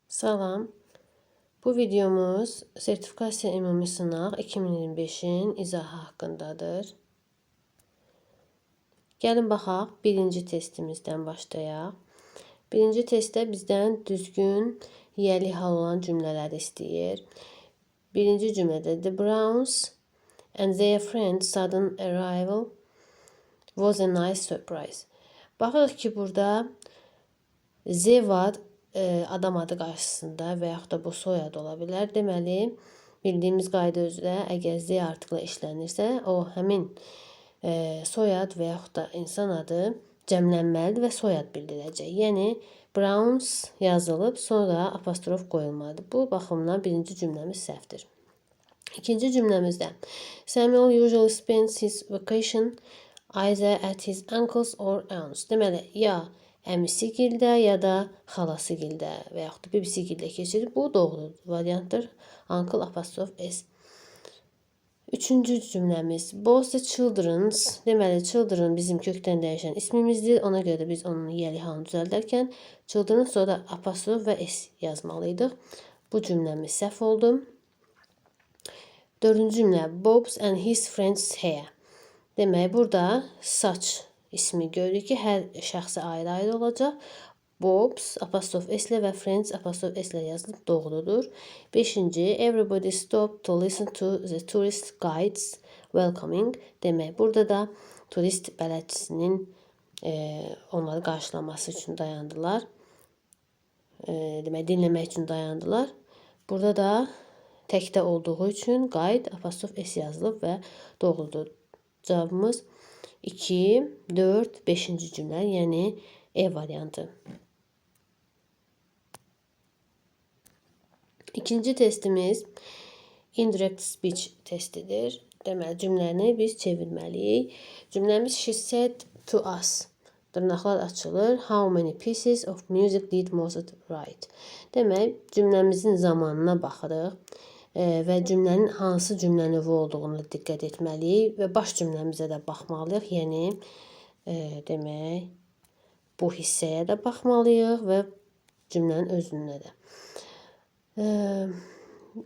Salam. Bu videomuz sertifikasiya ümumi sınaq 2025-in izahı haqqındadır. Gəlin baxaq, birinci testimizdən başlayaq. Birinci testdə bizdən düzgün yiyəli hal olan cümlələri istəyir. Birinci cümlədə The Browns and their friend's sudden arrival was a nice surprise. Baxırıq ki, burada Z var adam adı qarşısında və yaxud da bu soyad ola bilər. Deməli, bildiyimiz qayda üzrə əgər Z artıqla işlənirsə, o həmin soyad və yaxud da insan adı cəmlənməlidir və soyad bildirəcək. Yəni, Browns yazılıb, sonra apostrof qoyulmalıdır. Bu baxımdan birinci cümləmiz səhvdir. İkinci cümləmizdə Samuel usually spends his vacation either at his uncle's or aunt's. Deməli, ya əmisi gildə, ya da xalası gildə və yaxud da bibisi gildə keçirir. Bu doğru variantdır. Uncle apostrof S. Üçüncü cümləmiz both the children's. Deməli, children bizim kökdən dəyişən ismimizdir. Ona görə də biz onun yiyəli halını düzəldərkən children sonra apostrof və S yazmalıydıq. Bu cümləmiz səhv oldu. Dördüncü cümlə Bob's and his friend's hair. Demək, burada saç ismi görürük ki, hər şəxsə ayrı-ayrı olacaq. Bob's apostrof S ilə və friends apostrof S ilə yazılıb doğrudur. Beşinci, everybody stopped to listen to the tourist guides welcoming. Demək, burada da turist bələdçisinin onları qarşılaması üçün dayandılar. Demək, dinləmək üçün dayandılar. Burada da təkdə olduğu üçün guide apostrof S yazılıb və doğrudur. Cavabımız 2, 4, 5-ci cümlə, yəni E variantı. İkinci testimiz indirect speech testidir. Deməli, cümləni biz çevirməliyik. Cümləmiz she said to us. Dırnaqlar açılır. How many pieces of music did Mozart write? Demək, cümləmizin zamanına baxırıq və cümlənin hansı cümlə növü olduğunu diqqət etməliyik və baş cümləmizə də baxmalıyıq. Yəni, demək, bu hissəyə də baxmalıyıq və cümlənin özünə də.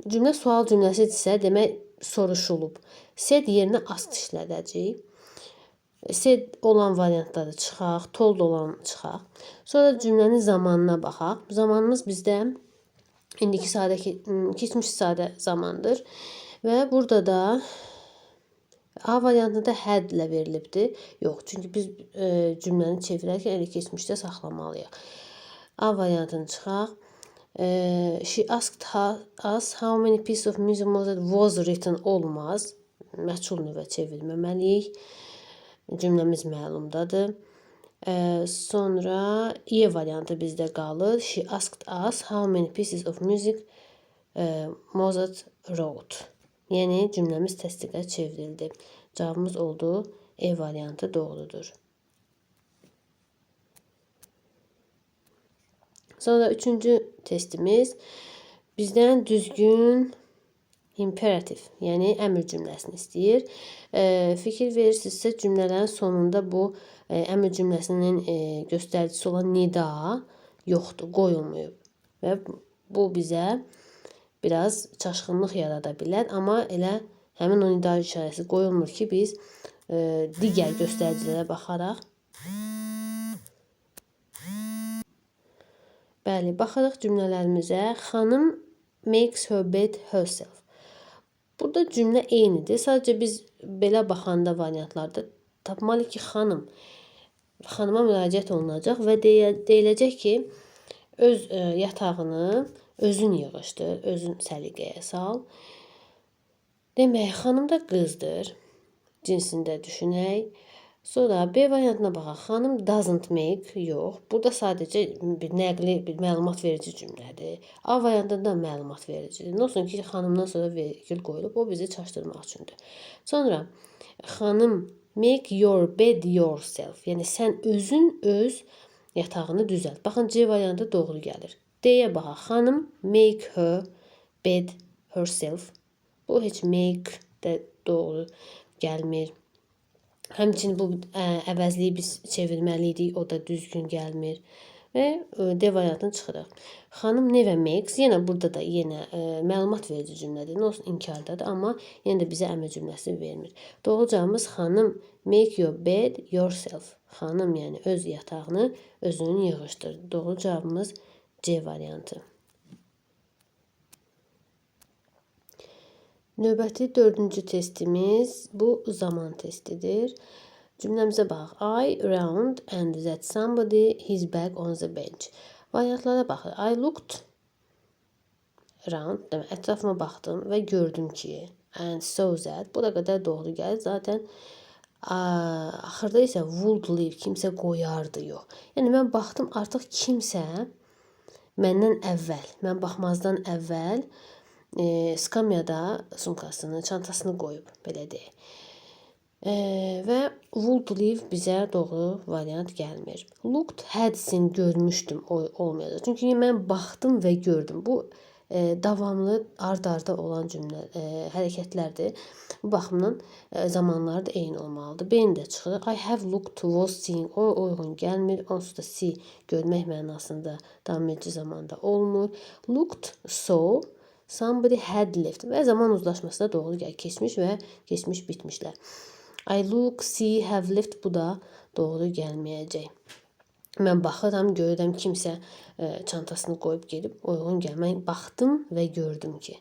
Cümlə sual cümləsidirsə, demək, soruşulub. Said yerinə asked işlədəcəyik. Said olan variantları çıxaq, told olan çıxaq. Sonra cümlənin zamanına baxaq. Zamanımız bizdə indiki sadə, keçmiş sadə zamandır. Və burada da A variantında had ilə verilibdir. Yox, çünki biz cümləni çevirərkən elə keçmişdə saxlamalıyıq. A variantını çıxaq. She asked us how many pieces of music Mozart was written olmaz. Məchul növə çevirməməliyik. Cümləmiz məlumdadır. Sonra E variantı bizdə qalır. She asked us how many pieces of music Mozart wrote. Yəni, cümləmiz təsdiqə çevrildi. Cavabımız oldu E variantı doğrudur. Sonra üçüncü testimiz bizdən düzgün imperativ, yəni əmr cümləsini istəyir. Fikir verirsinizsə, cümlələrin sonunda bu əmr cümləsinin göstəricisi olan nida yoxdur, qoyulmayıb. Və bu bizə biraz çaşqınlıq yarada bilər, amma elə həmin o nida işarəsi qoyulmur ki, biz digər göstəricilərə baxaraq. Bəli, baxırıq cümlələrimizə. Xanım makes her bed herself. Burada cümlə eynidir. Sadəcə biz belə baxanda variantlarda tapmalıyıq ki, xanıma müraciət olunacaq və deyiləcək ki, öz yatağını özün yığışdır, özün səliqəyə sal. Demək, xanım da qızdır. Cinsində düşünək. Sonra B variantına baxaq. Xanım doesn't make, yox. Burada sadəcə bir nəqli, bir məlumat verici cümlədir. A variantında məlumat vericidir. Nə olsun ki, xanımdan sonra vergül qoyulub, o bizi çaşdırmaq üçündür. Sonra, xanım make your bed yourself. Yəni, sən özün öz yatağını düzəlt. Baxın, C variantı doğru gəlir. D-yə baxaq. Xanım make her bed herself. Bu heç make də doğru gəlmir. Həmçinin bu əvəzliyi biz çevirməliydik, o da düzgün gəlmir. və D variantını çıxırıq. Xanım Neve makes, yenə burada da məlumat verici cümlədir. Nə olsun inkardadır, amma yenə də bizə əmr cümləsini vermir. Doğru cavabımız xanım make your bed yourself. Xanım yəni öz yatağını özünün yığışdır. Doğru cavabımız C variantı. Növbəti 4-cü testimiz bu zaman testidir. Cümləmizə baxaq. I round and that somebody his bag on the bench. Variantlara baxır. I looked round, demək ətrafıma baxdım və gördüm ki, and saw that. Bu da qədər doğru gəlir. Zaten axırda isə would leave, kimsə qoyardı yox. Yəni mən baxdım artıq kimsə məndən əvvəl, mən baxmazdan əvvəl skamyada sumkasını, çantasını qoyub, belə deyək. Və would leave bizə doğru variant gəlmir. Looked, hadsin görmüşdüm olmayacaq. Çünki mən baxdım və gördüm. Bu davamlı ard-arda olan cümlə hərəkətlərdir. Bu baxımdan zamanları da eyni olmalıdır. B-ni də çıxırıq. I have looked, was seeing o uyğun gəlmir. Onsuz da see görmək mənasında davam edici zamanda olmur. Looked, saw, somebody had left və zaman uzlaşması da doğru gəlir. Keçmiş və keçmiş bitmişlər. I look, see, have left bu da doğru gəlməyəcək. Mən baxıram, görürəm kimsə çantasını qoyub gedib, uyğun gəl. Mən baxdım və gördüm ki,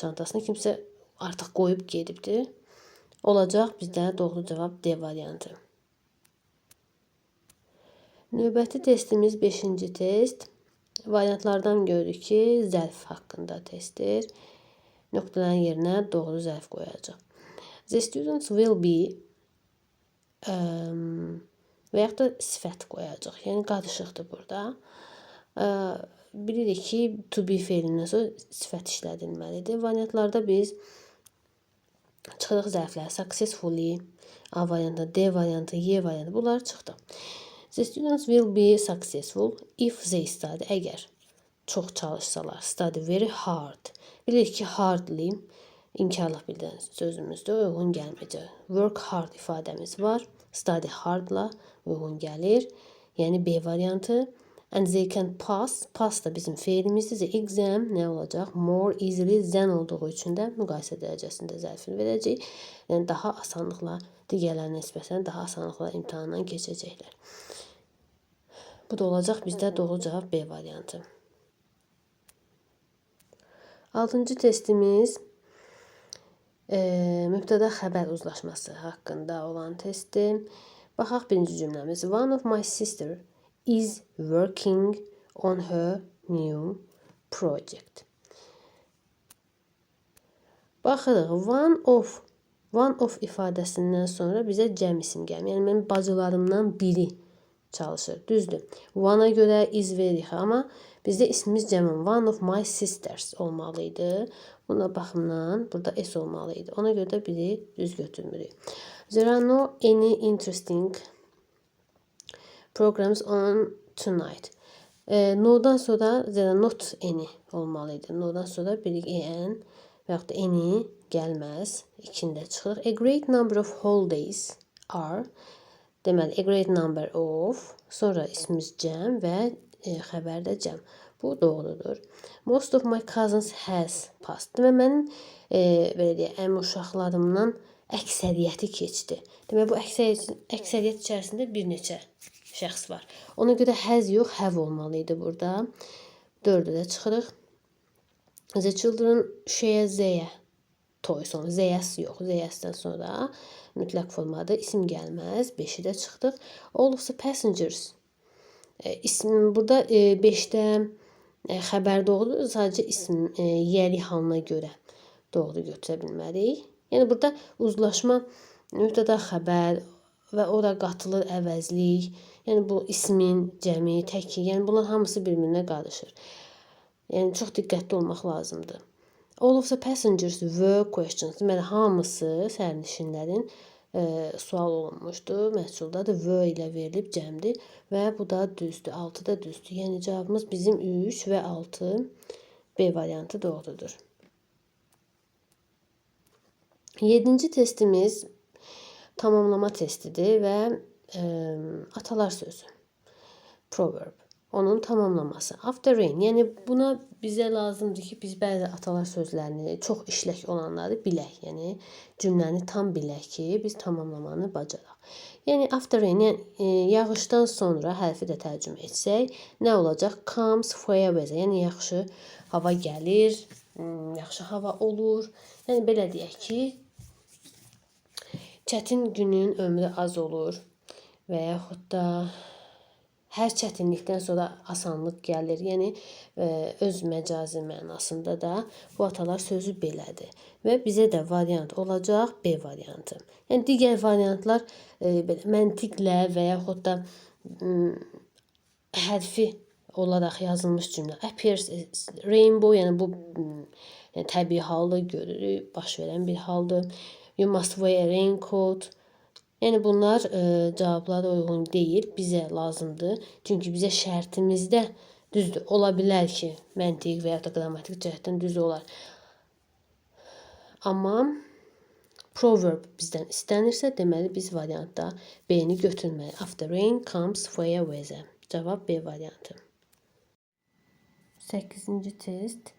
çantasını kimsə artıq qoyub gedibdir. Olacaq bizdə doğru cavab D variantı. Növbəti testimiz 5-ci test. Variantlardan görürük ki, zərf haqqında testdir. Nöqtələrin yerinə doğru zərf qoyacaq. The students will be və yaxud da sifət qoyacaq. Yəni qarışıqdır burada. Bilirik ki, to be feilindən sonra sifət işlədilməlidir. Variantlarda biz çıxırıq zərflər. Successfully, A variantı, D variantı, Y variantı bunlar çıxdı. The students will be successful if they study. Əgər çox çalışsalar, study very hard. Bilirik ki, hardly inkarlıq bildirən sözümüzdür, uyğun gəlməyəcək. Work hard ifadəmiz var. Study hardla uyğun gəlir. Yəni B variantı. And they can pass. Pass da bizim feilimizdir. The exam nə olacaq? More easily than olduğu üçün də müqayisə dərəcəsində zərfini verəcək. Yəni daha asanlıqla digərlərinə nisbətən daha asanlıqla imtahandan keçəcəklər. Bu da olacaq bizdə doğru cavab B variantı. 6-cı testimiz mübtəda xəbər uzlaşması haqqında olan testdir. Baxaq birinci cümləmiz. One of my sister is working on her new project. Baxırıq. One of ifadəsindən sonra bizə cəm isim gəlir. Yəni mənim bacılarımdan biri çalışır. Düzdür. One'a görə is veririk, amma bizdə ismimiz cəmin. One of my sisters olmalıydı. Buna baxımdan burada S olmalıydı. Ona görə də biri düz götürmürük. There are no any interesting programs on tonight. No'dan sonra there are not any olmalıydı. No'dan sonra bir en və yaxud da any gəlməz. İkində çıxır. A great number of holidays are. Deməli, a great number of. Sonra ismimiz cəm və xəbərdə cəm. Bu doğrudur. Most of my cousins has passed. Və mənim belə deyək, əmi uşaqlarımdan əksəriyyəti keçdi. Demək, bu əksəriyyət içərisində bir neçə şəxs var. Ona görə has yox, have olmalıydı burada. 4-ə də çıxırıq. The children share their toys. Theirs yox. Theirs'dən sonra mütləq formada isim gəlməz. 5-i də çıxdıq. All of the passengers. Burada 5-də xəbər doğrudur. Sadəcə isim yəli halına görə doğru götürə bilmərik. Yəni burada uzlaşma mübtəda xəbər və ora qatılır əvəzlik. Yəni bu ismin cəmi, təki, yəni bunlar hamısı bir-birinə qarışır. Yəni çox diqqətli olmaq lazımdır. All of the passengers were questions. Deməli hamısı sərnişinlərin sual olunmuşdur. Məhsulda da were ilə verilib cəmdir və bu da düzdür. 6 da düzdür. Yəni cavabımız bizim 3 və 6 B variantı doğrudur. 7-ci testimiz tamamlama testidir və atalar sözü. Proverb. onun tamamlaması. After rain, yəni buna bizə lazımdır ki, biz bəzi atalar sözlərini, çox işlək olanları bilək. Yəni cümləni tam bilək ki, biz tamamlamanı bacaraq. Yəni after rain, yəni yağışdan sonra hərfi də tərcümə etsək, nə olacaq? Comes fair weather. Yəni yaxşı hava gəlir, yaxşı hava olur. Yəni belə deyək ki, çətin günün ömrü az olur və yaxud da hər çətinlikdən sonra asanlıq gəlir. Yəni öz məcazi mənasında da bu atalar sözü belədir. Və bizə də variant olacaq B variantı. Yəni digər variantlar belə məntiqlə və yaxud da hərfi olaraq yazılmış cümlə. Appears rainbow, yəni bu yəni təbii haldır, görürük, baş verən bir haldır. You must wear a raincoat. Yəni bunlar cavablara uyğun deyil, bizə lazımdır. Çünki bizə şərtimizdə düzdür, ola bilər ki, məntiq və ya da qrammatik cəhətdən düz olar. Amma proverb bizdən istənirsə, deməli biz variantda B-ni götürməliyik. After rain comes fair weather. Cavab B variantı. 8-ci test.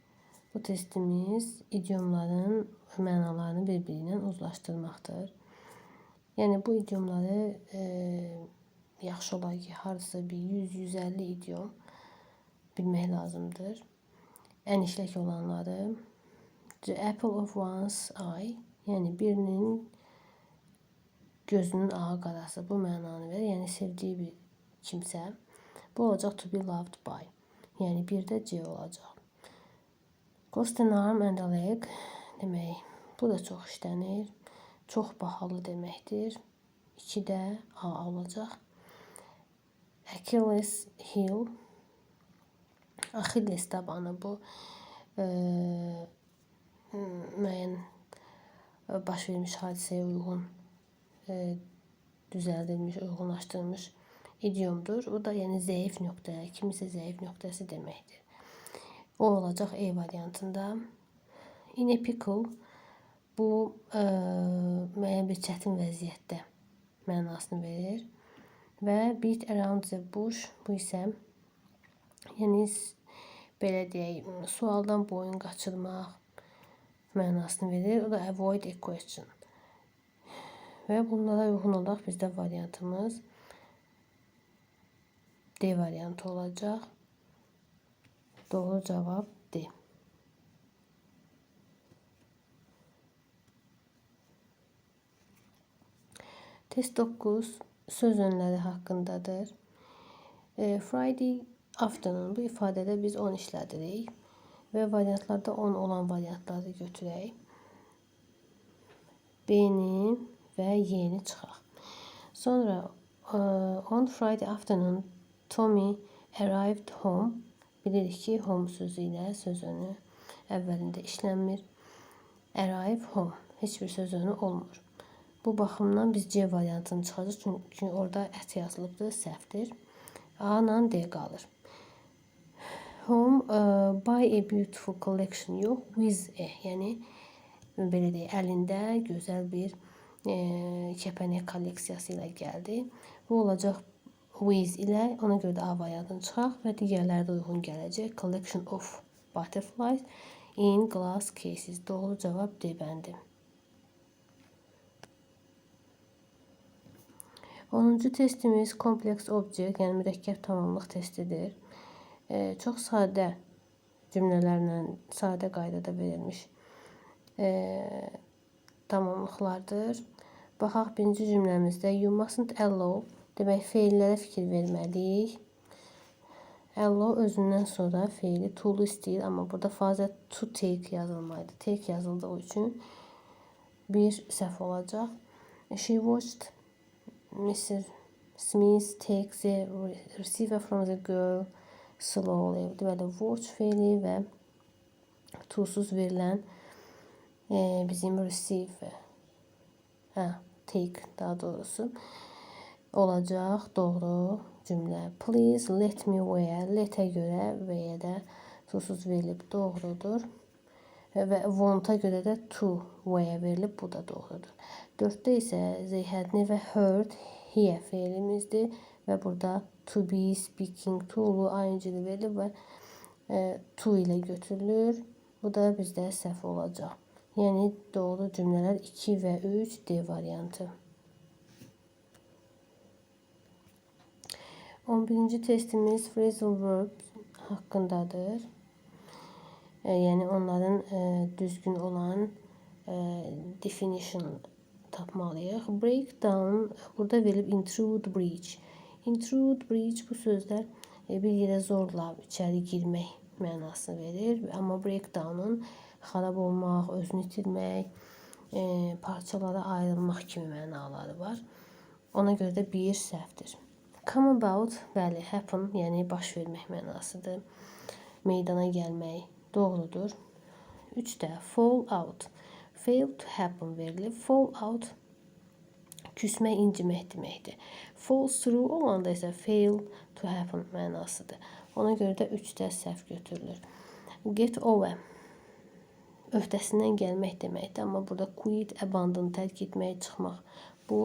Bu testimiz idiomların mənalarını bir-biri ilə uzlaşdırmaqdır. Yəni bu idiomları yaxşı olar ki, hardasa bir 100-150 idiom bilmək lazımdır. Ən işlək olanları the apple of one's eye, yəni birinin gözünün ağı qarası bu mənanı verir. Yəni sevdiyi bir kimsə. Bu olacaq to be loved by. Yəni bir də C olacaq. Cost an arm and a leg demək. Bu da çox işlənir. Çox bahalı deməkdir. 2 də A olacaq. Achilles heel. Achilles tabanı bu müəyyən baş vermiş hadisəyə uyğun düzəldilmiş, uyğunlaşdırılmış idiomdur. O da yəni zəif nöqtə, kimisə zəif nöqtəsi deməkdir. O olacaq E variantında. In a pickle bu müəyyən bir çətin vəziyyətdə mənasını verir. Və beat around the bush bu isə yəni belə deyək, sualdan boyun qaçırmaq mənasını verir. O da avoid a question. Və bunlara uyğun olaraq bizdə variantımız D variantı olacaq. Doğru cavab D. Test 9 söz önləri haqqındadır. Friday afternoon bu ifadədə biz 10 işlədirik və variantlarda 10 olan variantları götürək. B-ni və Y-ni çıxaq. Sonra on Friday afternoon Tommy arrived home. Bilirik ki, home sözü ilə söz önü əvvəlində işlənmir. Arrive home. Heç bir söz önü olmur. Bu baxımdan biz C variantını çıxacaq. Çünki orada ət yazılıbdır, səhvdir. A-la D qalır. Home buy a beautiful collection yox, with a. Yəni belə deyək, əlində gözəl bir kəpənək kolleksiyası ilə gəldi. Bu olacaq with ilə, ona görə də A variantını çıxaq və digərləri də uyğun gələcək. Collection of butterflies in glass cases. Doğru cavab D bəndi. 10-cu testimiz complex object, yəni mürəkkəb tamamlıq testidir. Çox sadə cümlələrlə, sadə qaydada verilmiş tamamlıqlardır. Baxaq, birinci cümləmizdə you mustn't allow demək, feillərə fikir verməliyik. Allow özündən sonra feili to-lu istəyir, amma burada fazla to take yazılmalıydı. Take yazıldığı üçün bir səhv olacaq. She watched Mr. Smith take the receiver from the girl slowly. Deməli, watch feili və to-suz verilən bizim receiver, take daha doğrusu olacaq doğru cümlə. Please let me wear. Let-ə görə və-yə də to-suz verilib doğrudur. Və want-a görə də to wear verilib, bu da doğrudur. 4-də isə they had never heard hear feilimizdir və burada to be, speaking, to'lu ing-li verilir və to ilə götürülür. Bu da bizdə səhv olacaq. Yəni doğru cümlələr 2 və 3 D variantı. 11-ci testimiz phrasal verbs haqqındadır. Yəni onların düzgün olan definition tapmalıyıq. Breakdown burada verilib intrude, breach. Intrude, breach bu sözlər bir yerə zorla içəri girmək mənasını verir. Amma breakdown'un xarab olmaq, özünü itirmək, parçalara ayrılmaq kimi mənaları var. Ona görə də bir səhvdir. Come about, bəli, happen, yəni baş vermək mənasıdır. Meydana gəlmək doğrudur. 3-də fall out, fail to happen verilib. Fall out küsmək, incimək deməkdir. Fall through olanda isə fail to happen mənasıdır. Ona görə də 3-də səhv götürülür. Get over öhdəsindən gəlmək deməkdir. Amma burada quit, abandon, tərk etmək, çıxmaq bu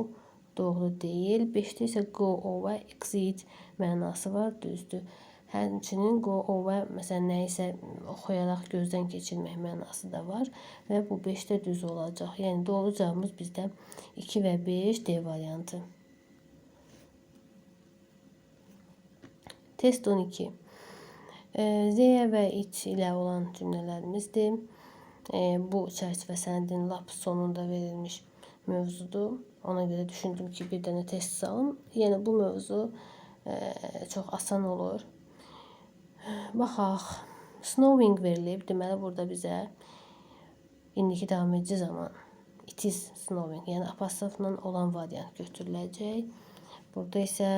doğru deyil. 5-də isə go over, exit mənası var, düzdür. Həmçinin go over, məsələn, nəyisə oxuyaraq gözdən keçirmək mənası da var və bu 5-də düz olacaq. Yəni doğru cavabımız bizdə 2 və 5 D variantı. Test 12. They və it ilə olan cümlələrimizdir. Bu çərçivə sənədinin lap sonunda verilmiş mövzudur. Ona görə düşündüm ki, bir dənə test salım. Yəni bu mövzu çox asan olur. Baxaq. Snowing verilib. Deməli burada bizə indiki davam edici zaman it is snowing, yəni apostrofla olan variant götürüləcək. Burada isə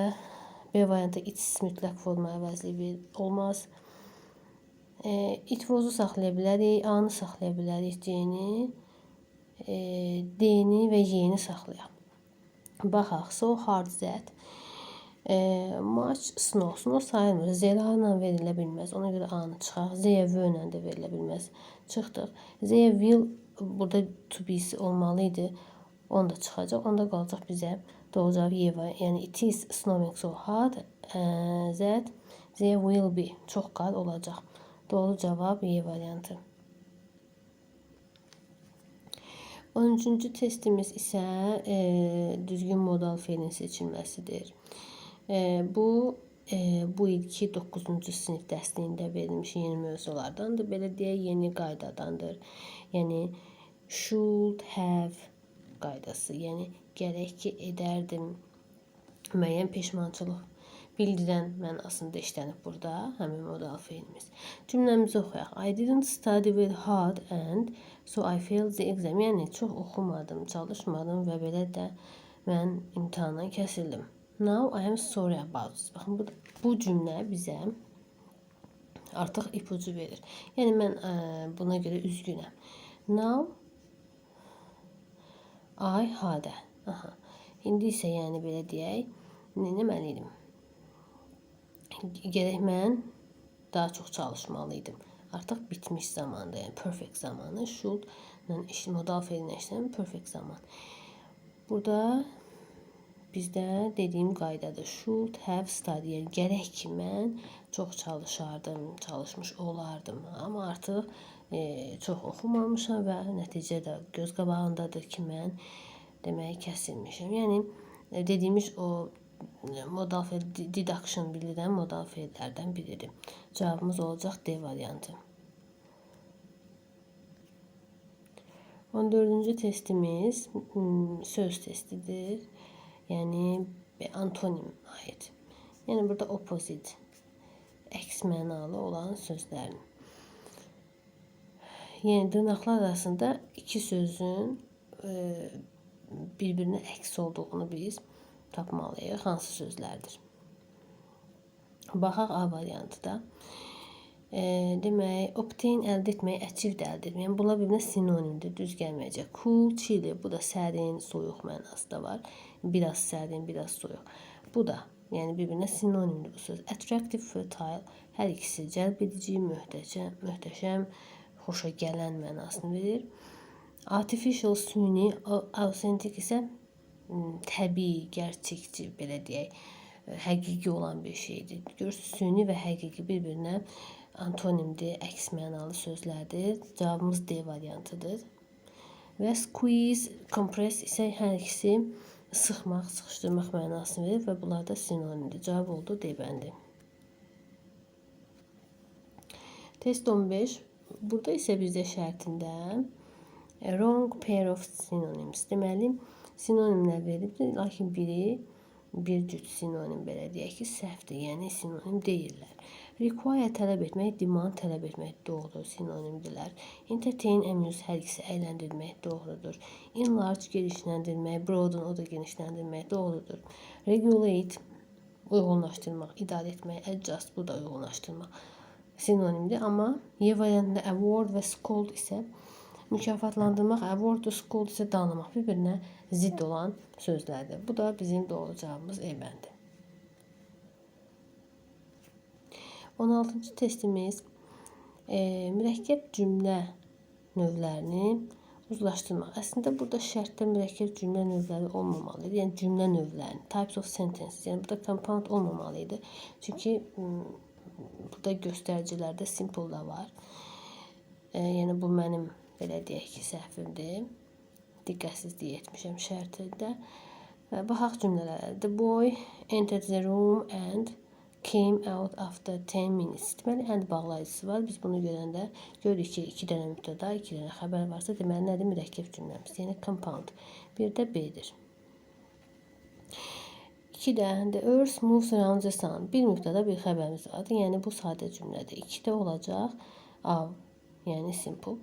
B variantı it is mütləq forma əvəzliyi olmaz. It was-u saxlaya bilərik, A-nı saxlaya bilərik, C-ni, D-ni və Y-ni saxlayaq. Baxaq, so hard that much snow. Snow sayılmır, Z-la verilə bilməz. Ona görə A-nı çıxaq. Z-yə V ilə də verilə bilməz. Çıxdıq. Z-yə will burada to be-si olmalı idi. Onu da çıxacaq. Onda qalacaq bizə doğru cavab Y var. Yəni it is snowing so hard that there will be. Çox qar olacaq. Doğru cavab Y variantı. 13-cü testimiz isə düzgün modal feilin seçilməsidir. Bu ilki 9-cu sinif dərsliyində verilmiş yeni mövzulardandır. Belə deyək, yeni qaydadandır. Yəni should have qaydası. Yəni gərək ki, edərdim. Müəyyən peşmançılıq bildirən mənasında işlənib burada həmin modal feilimiz. Cümləmizi oxuyaq. I didn't study very hard and so I failed the exam. Yəni çox oxumadım, çalışmadım və belə də mən imtahandan kəsildim. Now I am sorry about this. Baxın, bu cümlə bizə artıq ipucu verir. Yəni mən buna görə üzgünəm. Now I had. İndi isə yəni belə deyək, nə etməliydim? Gərək mən daha çox çalışmalıydım. Artıq bitmiş zamandır, yəni perfect zamanı. Should modal feilinə işləyən perfect zaman. Burada bizdə dediyim qaydadır. Should have studied. Yəni gərək ki, mən çox çalışardım, çalışmış olardım. Amma artıq çox oxumamışam və nəticə də göz qabağındadır ki, mən demək kəsilmişəm. Yəni dediyimiz o modal feil, deduction bildirən modal feillərdən biridir. Cavabımız olacaq D variantı. 14-cü testimiz söz testidir. Yəni antonim aid. Yəni burada opposite, əks mənalı olan sözlərin. Yəni dırnaqlar arasında iki sözün bir-birinə əks olduğunu biz tapmalıyıq. Hansı sözlərdir? Baxaq A variantı da. Demək, obtain əldə etmək, achieve də əldə etmək. Yəni bunlar bir-birinə sinonimdir, düz gəlməyəcək. Cool, chilly, bu da sərin, soyuq mənası da var. Biraz sərin, biraz soyuq. Bu da, yəni bir-birinə sinonimdir bu söz. Attractive, fertile, hər ikisi cəlb edici, möhtəşəm, xoşa gələn mənasını verir. Artificial, süni, authentic isə təbii, gerçəkçi, belə deyək, həqiqi olan bir şeydir. Görürsünüz, süni və həqiqi bir-birinə antonimdir, əks mənalı sözlərdir. Cavabımız D variantıdır. Və squeeze, compress isə hər ikisi sıxmaq, sıxışdırmaq mənasını verir və bunlar da sinonimdir. Cavab oldu D bəndi. Test 15. Burada isə bizdə şərtində wrong pair of synonyms. Deməli, sinonimlər verilibdir, lakin biri bir cüt sinonim belə deyək ki, səhvdir, yəni sinonim deyirlər. Require tələb etmək, demand tələb etmək doğrudur, sinonimdirlər. Entertain, amuse hər ikisi əyləndirmək doğrudur. Enlarge genişləndirmək, broaden o da genişləndirmək doğrudur. Regulate uyğunlaşdırmaq, idarə etmək, adjust bu da uyğunlaşdırmaq sinonimdir. Amma Y variantında award və scold isə mükafatlandırmaq, award, scold isə danlamaq bir-birinə zidd olan sözlərdir. Bu da bizim doğru cavabımız E bəndi. 16-cı testimiz mürəkkəb cümlə növlərini uzlaşdırmaq. Əslində burada şərtdə mürəkkəb cümlə növləri olmamalıydı. Yəni cümlə növlərini, types of sentences. Yəni burada compound olmamalıydı. Çünki burada göstəricilərdə simple da var. Yəni bu mənim belə deyək ki, səhvimdir. Diqqətsizlik etmişəm şərtində. Baxaq cümlələrə. The boy entered the room and came out after 10 minutes. Deməli, and bağlayıcısı var. Biz bunu görəndə görürük ki, 2 dənə mübtəda, 2 dənə xəbər varsa, deməli, nədir? Mürəkkəb cümləmiz. Yəni, compound. Bir də B-dir. 2-də, the earth moves around the sun. Bir mübtəda, bir xəbərimiz vardır. Yəni, bu sadə cümlədir. 2-də olacaq av, yəni simple.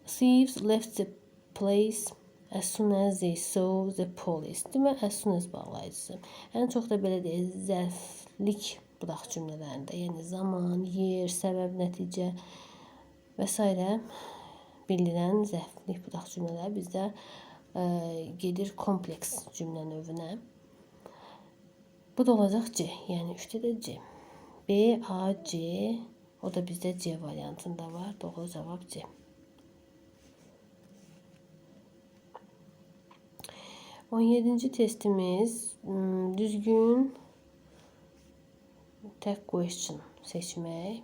Thieves left the place as soon as they saw the police. Deməli, as soon as bağlayıcısı. Ən çox da belə deyək, zərflik budaq cümlələrində, yəni zaman, yer, səbəb, nəticə və s. bildirən zərflik budaq cümlələr bizdə gedir kompleks cümlə növünə. Bu da olacaq C, yəni 3-də də C. B, A, C, o da bizdə C variantında var. Doğru cavab C. 17-ci testimiz düzgün tag question seçmək.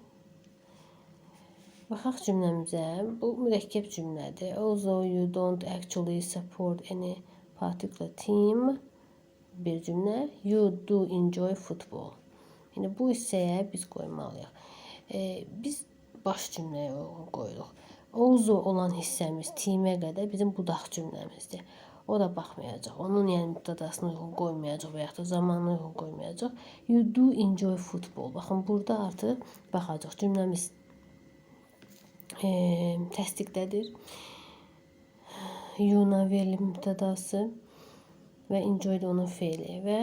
Baxaq cümləmizə. Bu mürəkkəb cümlədir. Although you don't actually support any particular team, bir cümlə. You do enjoy football. Yəni bu hissəyə biz qoymalıyıq. Biz baş cümləyə uyğun qoyuruq. Although olan hissəmiz teamə qədər bizim budaq cümləmizdir. O da baxmayacaq. Onun yəni mübtədasını uyğun qoymayacaq və yaxud da zamanını uyğun qoymayacaq. You do enjoy football. Baxın, burada artıq baxacaq. Cümləmiz təsdiqdədir. You-na verilib mübtədası və enjoy da onun feili və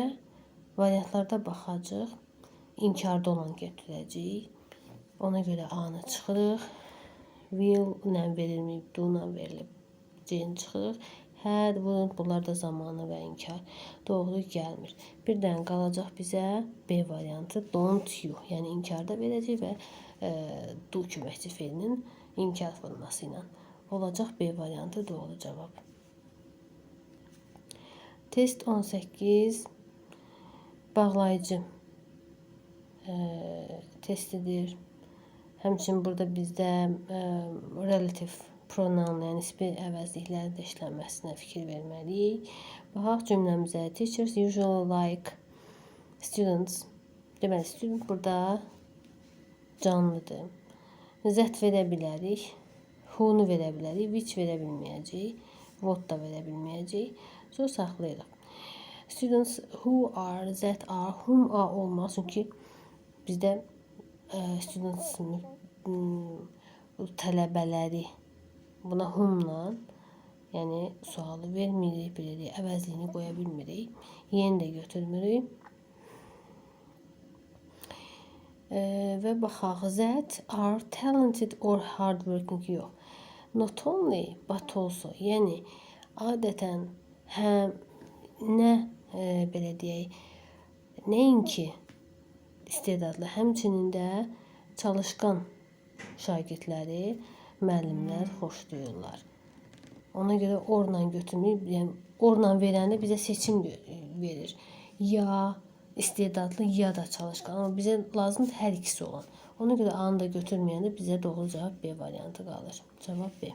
variantlarda baxacaq. İnkarda olan götürəcəyik. Ona görə A-nı çıxırıq. Will-nə verilməyib, do-na verilib C-ni çıxırıq. Had, would, bunlar da zamanı və inkar doğru gəlmir. Bir dənə qalacaq bizə B variantı, don't you. Yəni inkarda verəcək və do köməkçi feilinin inkar forması ilə olacaq B variantı doğru cavab. Test 18 bağlayıcı testidir. Həmçinin burada bizdə relative pronoun, yəni nisbi əvəzliklərin də işlənməsinə fikir verməliyik. Baxaq cümləmizə. Teachers usually like students. Deməli, student burada canlıdır. Zət verə bilərik. Who-nu verə bilərik. Which verə bilməyəcəyik. What da verə bilməyəcəyik. Sonra saxlayırıq. Students who are, that are, whom are olmaz. Çünki bizdə students tələbələri buna whom-la, yəni sualı vermirik, bilirik, əvəzliyini qoya bilmirik. Yeni də götürmürük. Və baxaq, that are talented or hardworking, yox. Not only, but also, yəni adətən həm nə belə deyək, nəinki istedadlı, həmçinin də çalışqan şagirdləri müəllimlər xoşlayırlar. Ona görə orla götürməyib, yəni orla verəndə bizə seçim verir. Ya istedadlı ya da çalışkan. Amma bizə lazımdır hər ikisi olan. Ona görə A-nı da götürməyəndə bizə doğru cavab B variantı qalır. Cavab B.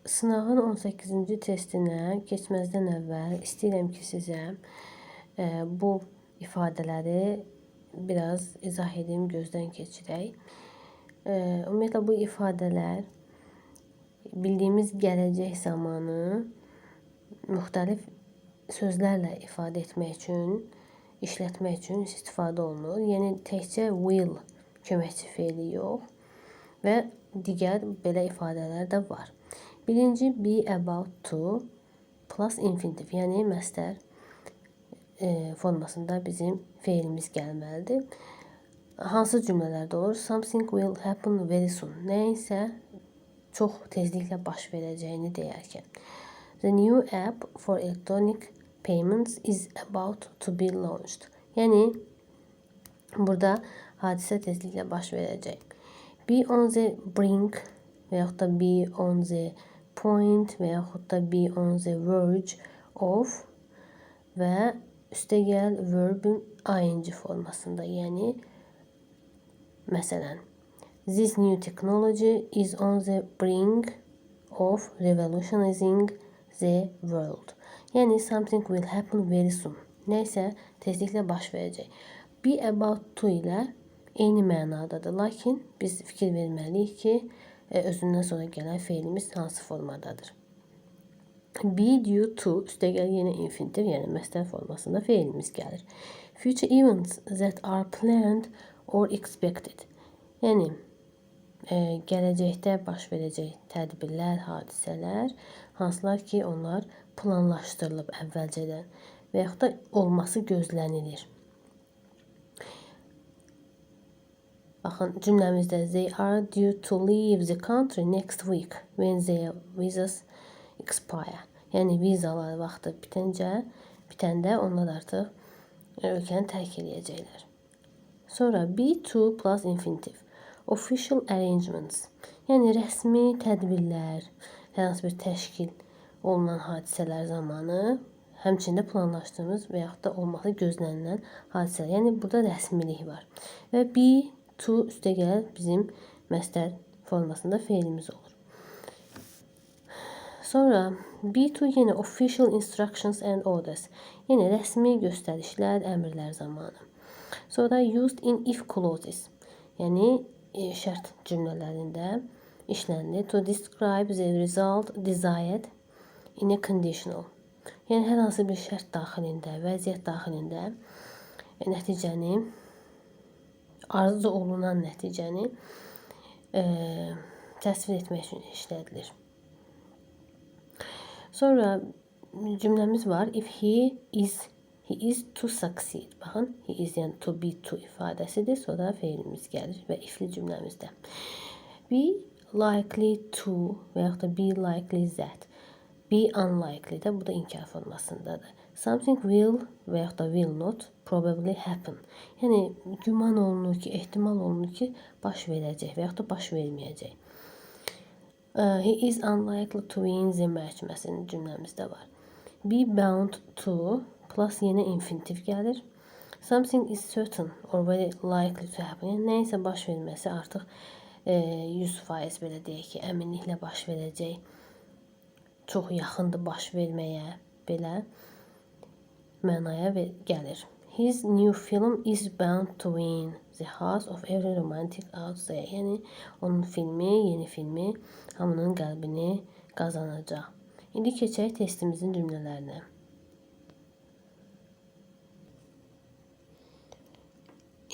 Sınavın 18-ci testinə keçməzdən əvvəl istəyirəm ki, sizə bu ifadələri biraz izah edim, gözdən keçirək. Ümumiyyətlə bu ifadələr bildiyimiz gələcək zamanı müxtəlif sözlərlə ifadə etmək üçün, işlətmək üçün istifadə olunur. Yəni təkcə will köməkçi feili yox və digər belə ifadələr də var. Birinci be about to plus infinitive, yəni məstər formasında bizim feilimiz gəlməlidir. Hansı cümlələrdə olur? Something will happen very soon. Nəyinsə çox tezliklə baş verəcəyini deyərkən. The new app for electronic payments is about to be launched. Yəni burada hadisə tezliklə baş verəcək. Be on the brink və yaxud da be on the point və yaxud da be on the verge of və üstəgəl verbin ing formasında. Yəni məsələn, this new technology is on the brink of revolutionizing the world. Yəni something will happen very soon. Nəysə tezliklə baş verəcək. Be about to ilə eyni mənadadır. Lakin biz fikir verməliyik ki, özündən sonra gələn feilimiz hansı formadadır. Be due to üstəgəl yenə infinitive, yəni məstər formasında feilimiz gəlir. Future events that are planned or expected. Yəni gələcəkdə baş verəcək tədbirlər, hadisələr, hansılar ki, onlar planlaşdırılıb əvvəlcədən və yaxud da olması gözlənilir. Baxın, cümləmizdə they are due to leave the country next week when their visas expire. Yəni vizalar vaxtı bitəndə onlar artıq ölkəni tərk edəcəklər. Sonra be to plus infinitive. Official arrangements. Yəni rəsmi tədbirlər, hər hansı bir təşkil olunan hadisələr zamanı, həmçində planlaşdığımız və yaxud da olması gözlənilən hadisələr. Yəni burada rəsmilik var. Və be to üstəgəl bizim məstər formasında feilimiz olur. Sonra be to yenə official instructions and orders. Yəni rəsmi göstərişlər, əmrlər zamanı. Sonra used in if clauses. Yəni şərt cümlələrində işlənilir. To describe the result desired in a conditional. Yəni hər hansı bir şərt daxilində, vəziyyət daxilində nəticəni, arzu olunan nəticəni təsvir etmək üçün işlədilir. Sonra cümləmiz var. If he is to succeed. Baxın, he is yəni to be to ifadəsidir. Sonra feilimiz gəlir və ifli cümləmizdə. Be likely to və yaxud da be likely that. Be unlikely də bu da inkar formasındadır. Something will və yaxud da will not probably happen. Yəni güman olunur ki, ehtimal olunur ki, baş verəcək və yaxud da baş verməyəcək. He is unlikely to win the match məsələn cümləmizdə var. Be bound to plus yenə infinitive gəlir. Something is certain or very likely to happen. Yəni nəyinsə baş verməsi artıq 100% belə deyək ki, əminliklə baş verəcək. Çox yaxındır baş verməyə belə mənaya gəlir. His new film is bound to win the hearts of every romantic out there. Yəni onun filmi, yeni filmi hamının qəlbini qazanacaq. İndi keçək testimizin cümlələrinə.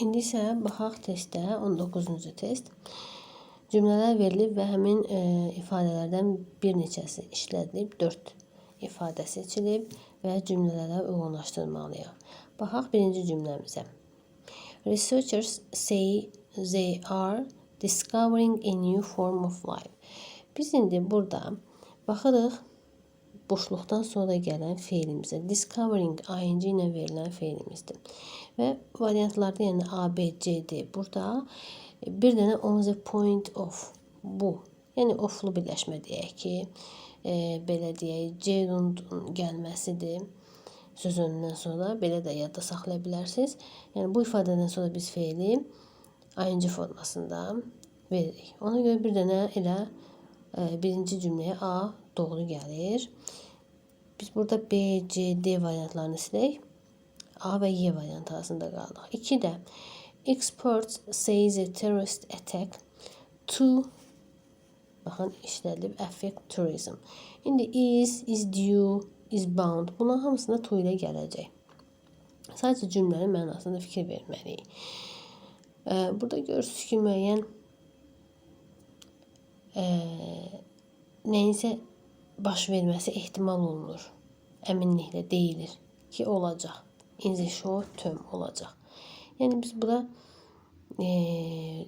İndi isə baxaq testə, 19-cu test. Cümlələr verilib və həmin ifadələrdən bir neçəsi işlədilib, 4 ifadə seçilib və cümlələrə uyğunlaşdırmalıyıq. Baxaq birinci cümləmizə. Researchers say they are discovering a new form of life. Biz indi burada baxırıq boşluqdan sonra gələn feilimizə. Discovering ing ilə verilən feilimizdir. Və variantlarda yəni A, B, C, D. Burada bir dənə on the point of bu. Yəni oflu birləşmə deyək ki, belə deyək, C-nun gəlməsidir. sözündən sonra belə də yadda saxlaya bilərsiniz. Yəni bu ifadədən sonra biz feili ing formasında veririk. Ona görə bir dənə elə birinci cümləyə A doğru gəlir. Biz burada B, C, D variantlarını silək. A və Y variantı arasında qaldıq. 2 də experts says a terrorist attack to baxın işlədilib affect tourism. İndi is due, is bound. Bunların hamısında to ilə gələcək. Sadəcə cümlənin mənasında fikir verməliyik. Burada görürsünüz ki, müəyyən nəyinsə baş verməsi ehtimal olunur. Əminliklə deyilir ki, olacaq. In the short term olacaq. Yəni biz bura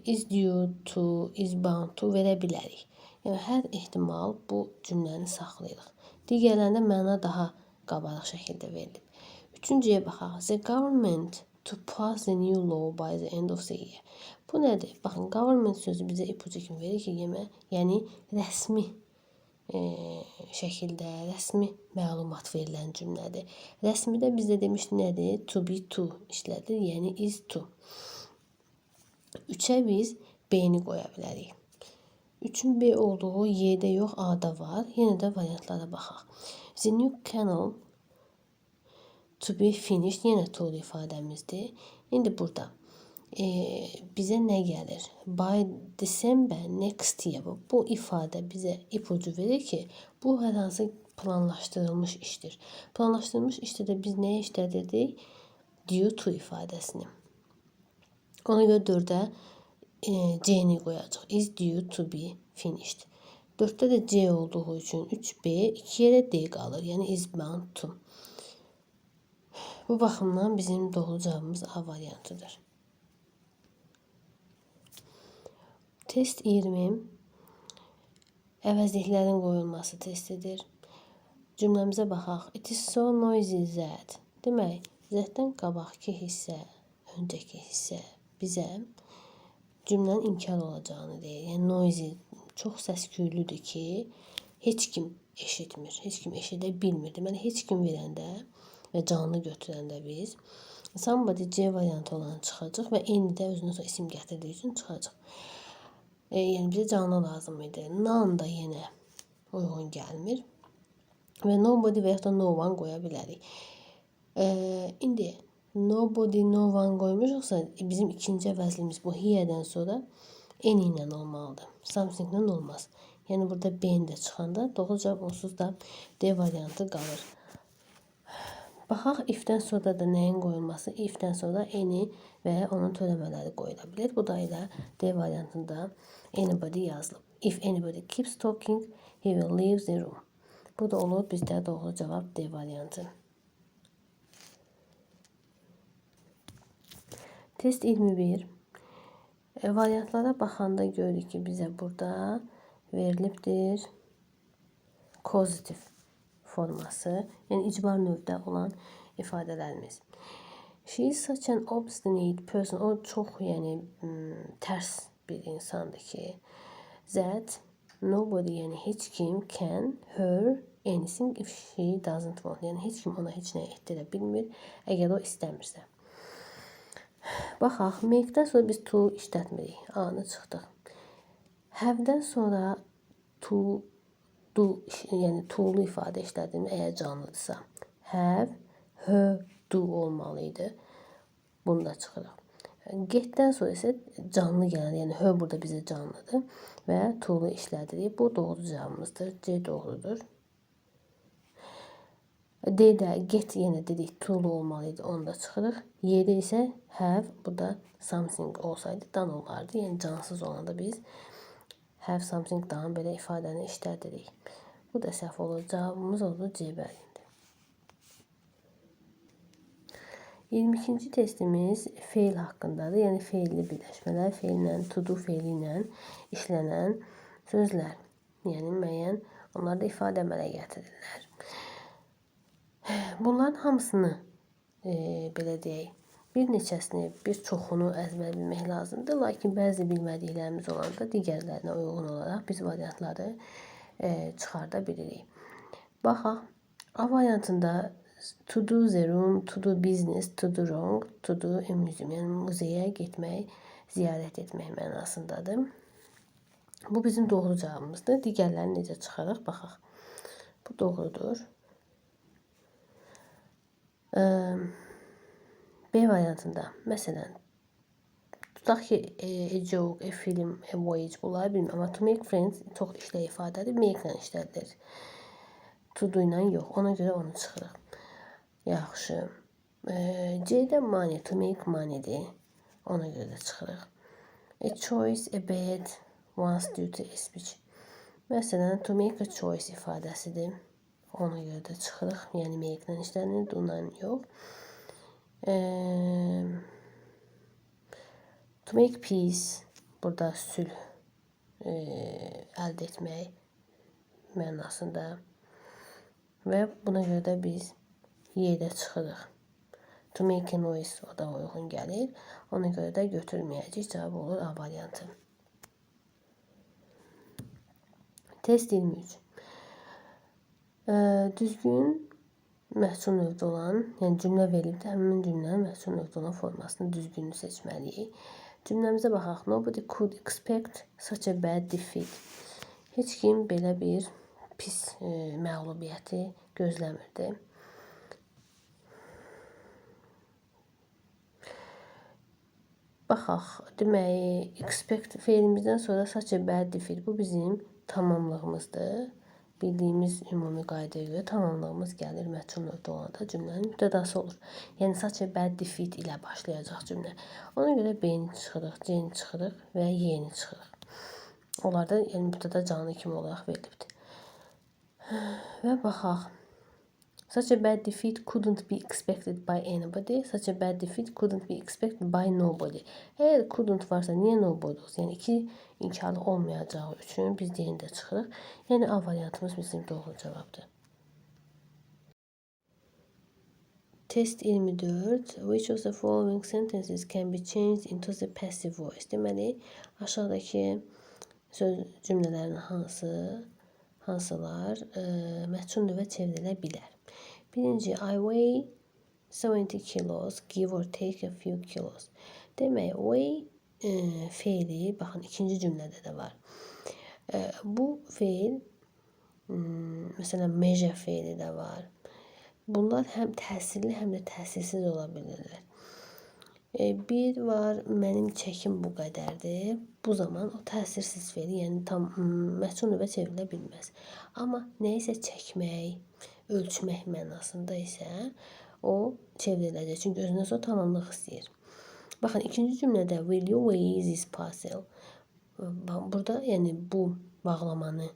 is due to, is bound to verə bilərik. Yəni hər ehtimal bu cümləni saxlayırıq. Digərlərində məna daha qabarıq şəkildə verilib. Üçüncüyə baxaq. The government to pass the new law by the end of the year. Bu nədir? Baxın, government sözü bizə ipucu kimi verir ki, yəni rəsmi şəkildə, rəsmi məlumat verilən cümlədir. Rəsmidə bizdə demişdik nədir? To be to işlədir, yəni is to. 3-ə biz B-ni qoya bilərik. 3-ün B olduğu Y-də yox, A-da var. Yenə də variantlara baxaq. The new canal to be finished yenə to ifadəmizdir. İndi burada bizə nə gəlir? By December next year. Bu ifadə bizə ipucu verir ki, bu hər hansı planlaşdırılmış işdir. Planlaşdırılmış işdə də biz nəyə işlədirdik? Due to ifadəsini. Ona görə 4-ə C-ni qoyacaq. Is due to be finished. 4-də də C olduğu üçün 3B, 2-yə də D qalır. Yəni is bound to. Bu baxımdan bizim doğru cavabımız A variantıdır. Test 20 əvəzliklərin qoyulması testidir. Cümləmizə baxaq. It is so noisy that. Demək, zətdən qabaqki hissə, öncəki hissə bizə cümlənin inkar olacağını deyir. Yəni noisy çox səs-küylüdür ki, heç kim eşitmir, heç kim eşidə bilmir. Deməli, heç kim verəndə və canlı götürəndə biz somebody C variantı olan çıxacaq və eyni də özünə sonra isim gətirdiyi üçün çıxacaq. Yəni bizə canlı lazım idi. None da yenə uyğun gəlmir. Və nobody və yaxud da no one qoya bilərik. İndi nobody, no one qoymuşuqsa bizim ikinci əvəzliyimiz bu here-dən sonra any ilə olmalıdır. Something-lə olmaz. Yəni burada B-ni də çıxanda doğru cavab onsuz da D variantı qalır. Baxaq if-dən sonra da nəyin qoyulması? If-dən sonra any və onun törəmələri qoyula bilər. Bu da elə D variantında anybody yazılıb. If anybody keeps talking, he will leave the room. Bu da olur bizdə doğru cavab D variantı. Test 21. Variantlara baxanda görürük ki, bizə burada verilibdir causative forması, yəni icbar növdə olan ifadələrimiz. She is such an obstinate person. O çox, yəni tərs bir insandır ki, that nobody, yəni heç kim can her anything if she doesn't want. Yəni heç kim ona heç nə etdirə bilmir, əgər o istəmirsə. Baxaq, make-dən sonra biz to işlətmirik. A-nı çıxdıq. Have-dən sonra to, do, yəni to-lu ifadə işlədim əgər canlıdırsa. Have, her, do olmalıydı. Bunu da çıxırıq. Get-dən sonra isə canlı gəlir. Yəni her burada bizə canlıdır və to-lu işlədirik. Bu doğru cavabımızdır. C doğrudur. D-də get yenə dedik to-lu olmalıydı. Onu da çıxırıq. Y-də isə have, burada something olsaydı dan olardı. Yəni cansız olanda biz have something dan belə ifadəni işlədirik. Bu da səhv olur. Cavabımız oldu C bəridir. 22-ci testimiz feil haqqındadır. Yəni feilli birləşmələr, feillə, to do feili ilə işlənən sözlər. Yəni müəyyən onlar da ifadə əmələ gətirirlər. Bunların hamısını belə deyək, bir neçəsini, bir çoxunu əzbər bilmək lazımdır. Lakin bəzi bilmədiklərimiz olanda digərlərinə uyğun olaraq biz variantları çıxarda bilirik. Baxaq, A variantında To do the room, to do business, to do wrong, to do a museum. Yəni muzeyə getmək, ziyarət etmək mənasındadır. Bu bizim doğru cavabımızdır. Digərlərini necə çıxaraq baxaq. Bu doğrudur. B variantında məsələn tutaq ki, a joke, a film, a voyage bunları bilmirəm. Amma to make friends çox işlə ifadədir. Make ilə işlədilir. To do ilə yox. Ona görə onu çıxırıq. Yaxşı. C-də money, to make money-dir. Ona görə də çıxırıq. A choice, a bed, once due to a speech. Məsələn, to make a choice ifadəsidir. Ona görə də çıxırıq. Yəni make-lə işlənir, do-la yox. To make peace, burada sülh əldə etmək mənasında. Və buna görə də biz Y-də çıxırıq. To make a noise, o da uyğun gəlir. Ona görə də götürməyəcək. Cavab olur A variantı. Test 23. Düzgün məhsul növdə olan, yəni cümlə verilibdə, həmin cümlənin məhsul növdə olan formasını düzgününü seçməliyik. Cümləmizə baxaq. Nobody could expect such a bad defeat. Heç kim belə bir pis məğlubiyyəti gözləmirdi. Baxaq, deməli, expect feilimizdən sonra such a bad defeat. Bu bizim tamamlığımızdır. Bildiyimiz ümumi qaydaya görə tamamlığımız gəlir məchul növdə olanda cümlənin mübtədası olur. Yəni such a bad defeat ilə başlayacaq cümlə. Ona görə B-ni çıxırıq, C-ni çıxırıq və Y-ni çıxırıq. Onlar da yəni mübtəda canlı kimi olaraq verilibdir. Və baxaq. Such a bad defeat couldn't be expected by anybody. Such a bad defeat couldn't be expected by nobody. Əgər couldn't varsa, niyə nobody olsun? Yəni, iki inkarlı olmayacağı üçün biz deyində çıxırıq. Yəni, A variantımız bizim doğru cavabdır. Test 24. Which of the following sentences can be changed into the passive voice? Deməli, aşağıdakı söz cümlələrin hansılar məchul növə çevrilə bilər? Birinci, I weigh 70 kilos, give or take a few kilos. Demək, weigh feili, baxın, ikinci cümlədə də var. Bu feil, məsələn, measure feili də var. Bunlar həm təsirli, həm də təsirsiz ola bilirlər. Bir var, mənim çəkim bu qədərdir. Bu zaman o təsirsiz feil, yəni tam məchul növə çevrilə bilməz. Amma nəyisə çəkmək, ölçmək mənasında isə o çevriləcək. Çünki özündən sonra tamamlıq istəyir. Baxın, ikinci cümlədə will you weigh this parcel? Burada yəni bu bağlamanı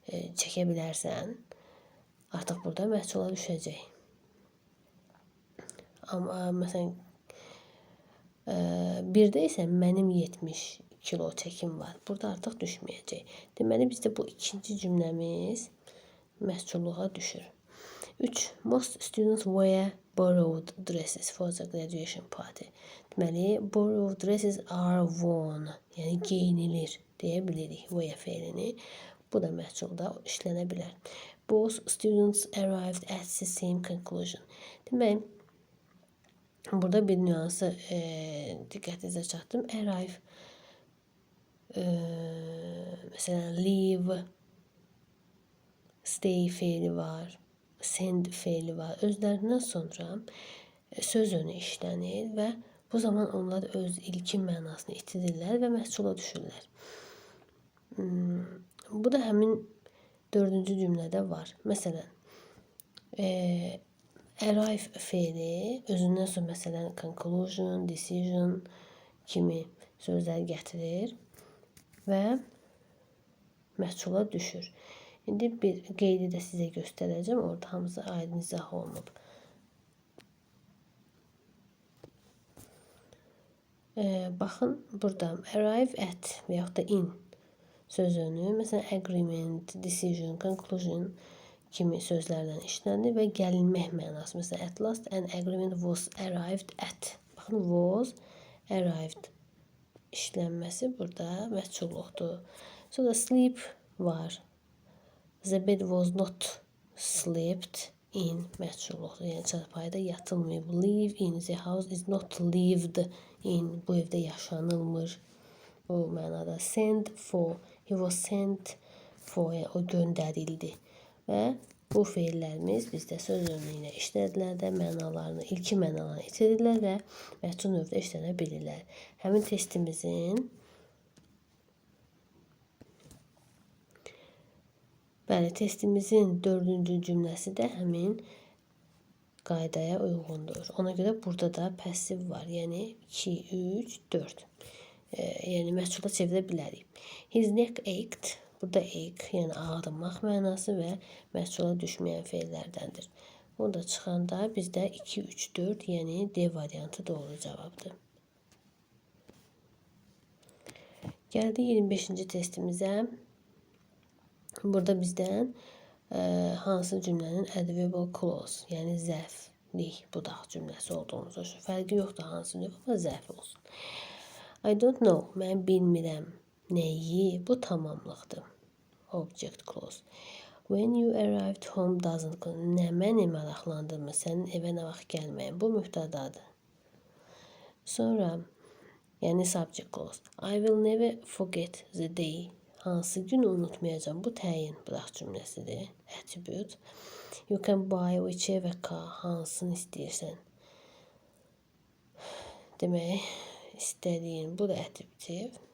çəkə bilərsən. Artıq burada məhsula düşəcək. Amma məsələn birdə isə mənim 70 kilo çəkim var. Burada artıq düşməyəcək. Deməli bizdə bu ikinci cümləmiz məhsulluğa düşür. 3. Most students wear borrowed dresses for the graduation party. Deməli, borrowed dresses are worn, yəni geyinilir deyə bilirik wear feilini. Bu da məhsulda işlənə bilər. Both students arrived at the same conclusion. Demək, burada bir nüansı diqqətinizə çatdım. Arrive, məsələn, leave, stay feili var. Send feili var. Özlərindən sonra söz önü işlənir və bu zaman onlar öz ilkin mənasını itirirlər və məhsula düşürlər. Bu da həmin dördüncü cümlədə var. Məsələn, arrive feili özündən sonra məsələn conclusion, decision kimi sözlər gətirir və məhsula düşür. İndi bir qeydi də sizə göstərəcəm. Orada hamısı aydın izah olunub. Baxın, burada arrive at və yaxud da in söz önü, məsələn, agreement, decision, conclusion kimi sözlərlə işlənir və gəlinmək mənası. Məsələn, at last an agreement was arrived at. Baxın, was arrived işlənməsi burada məhsulluqdur. Sonra sleep var. The bed was not slept. in məchulluqdur. Yəni çarpayıda yatılmayıb. Live in the house is not lived in. Bu evdə yaşanılmır. Bu mənada send for. He was sent for. Yəni, o göndərildi. Və bu feillərimiz bizdə söz örnəyinə işlədilər də mənalarını, ilki mənalarını itirirlər və məchul növdə işlənə bilirlər. Həmin testimizin dördüncü cümləsi də həmin qaydaya uyğundur. Ona görə burada da passiv var. Yəni 2, 3, 4. Yəni məchula çevirə bilərik. His neck ached. Burada ache, yəni ağrımaq mənası və məchula düşməyən feillərdəndir. O da çıxanda bizdə 2, 3, 4, yəni D variantı doğru cavabdır. Gəldi 25-ci testimizə. Burada bizdən hansı cümlənin adverbial clause, yəni zərflik budaq cümləsi olduğunu soruşur. Fərqi yoxdur hansı növ, amma zərf olsun. I don't know, mən bilmirəm. Nəyi? Bu tamamlıqdır. Object clause. When you arrived home doesn't. Nə məni maraqlandırmır? Sənin evə nə vaxt gəlməyin? Bu mübtədadır. Sonra, yəni subject clause. I will never forget the day. Hansı günü unutmayacağım? Bu təyin bıraq cümləsidir. Attribute. You can buy whichever car. Hansını istəyirsən. Demək, istədiyin. Bu da attributive.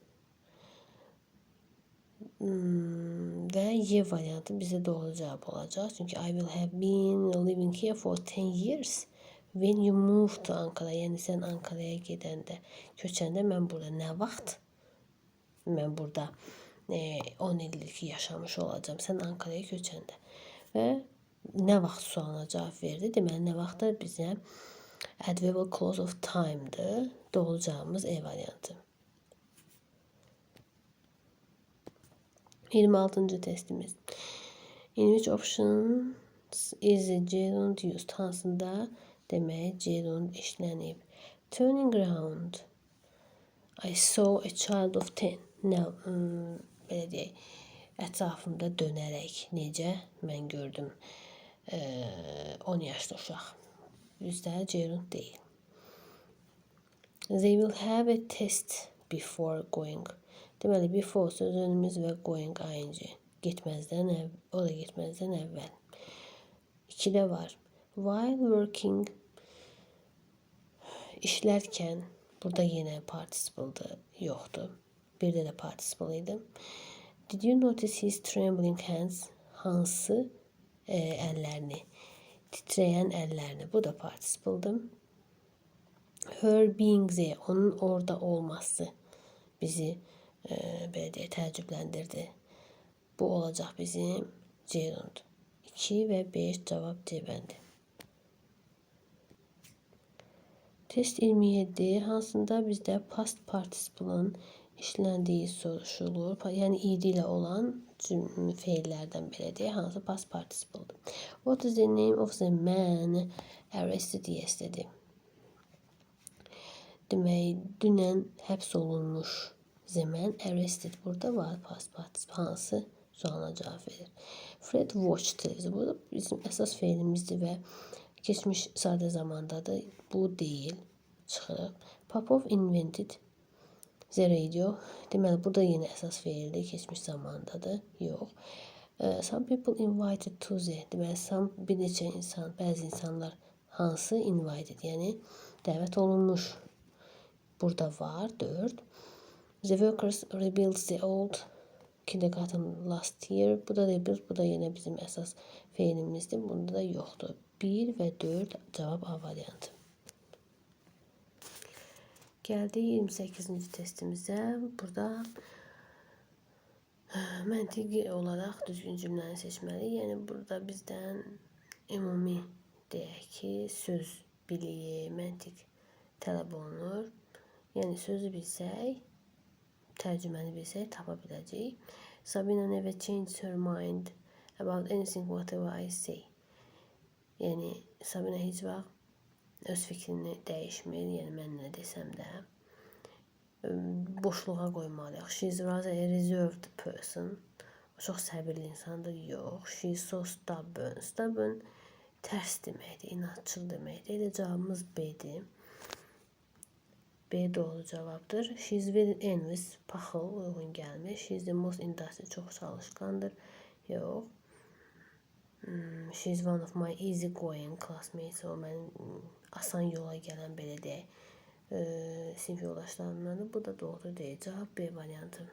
Və Y variantı bizə doğru cavab olacaq. Çünki I will have been living here for 10 years. When you moved to Ankara. Yəni sən Ankaraya gedəndə, köçəndə mən burada nə vaxt? Mən burada 10 illik yaşamış olacağım. Sən Ankaraya köçəndə. Və nə vaxt sualına cavab verdi. Deməli, nə vaxt da bizə adverbial clause of time'dır. Doğru cavabımız E variantı. 26-cı testimiz. In which options is the gerund used? Hansında demək gerund işlənib. Turning around. I saw a child of 10. Belə deyək, ətrafımda dönərək necə mən gördüm 10 yaşlı uşaq. Bizdə gerund deyil. They will have a test before going. Deməli, before sözünümüz və going ing. Getməzdən əvvəl, o da getməzdən əvvəl. 2-də var. While working, işlərkən, burada yenə participle'dır, yoxdur. 1-də də participle idi. Did you notice his trembling hands? Hansı əllərini? Titrəyən əllərini. Bu da participle'dır. Her being there, onun orada olması bizi belə deyə təəccübləndirdi. Bu olacaq bizim gerund. 2 və 5 cavab C bəndi. Test 27 hansında bizdə past participle-ın işləndiyi soruşulur. Yəni id ilə olan feillərdən belə deyə hansı past participle-dır. What is the name of the man arrested yesterday? Demək, dünən həbs olunmuş zaman arrested burada var past participle. Hansı sualına cavab verir. Fred watched television. Bu da bizim əsas feilimizdir və keçmiş sadə zamandadır. Bu deyil. Çıxırıq. Popov invented the radio. Deməli, bu da yenə əsas feildir. Keçmiş zamandadır. Yox. Some people invited to the. Deməli, bir neçə insan, bəzi insanlar hansı invited, yəni dəvət olunmuş. Burada var 4. The workers rebuilt the old kindergarten last year. Bu da rebuild, bu da yenə bizim əsas feilimizdir. Bunda da yoxdur. 1 və 4 cavab A variantı. Gəldi 28-ci testimizə. Burada məntiqi olaraq düzgün cümləni seçməliyik. Yəni burada bizdən ümumi deyək ki, söz biliyi, məntiq tələb olunur. Yəni sözü bilsək, tərcüməni bilsək tapa biləcəyik. Sabina never changed her mind about anything whatever I say. Yəni Sabina heç vaxt öz fikrini dəyişmir. Yəni mən nə desəm də boşluğa qoymalıyıq. She is rather a reserved person. O çox səbirli insandır. Yox. She is so stubborn. Stubborn tərs deməkdir, inatçıl deməkdir. Elə cavabımız B-dir. B doğru cavabdır. She's very envious, paxıl, uyğun gəlmir. She's the most industrious, çox çalışqandır. Yox. She's one of my easy going classmates. O mənim asan yola gələn, belə deyək, sinif yoldaşlarımdandır. Bu da doğru deyil. Cavab B variantı.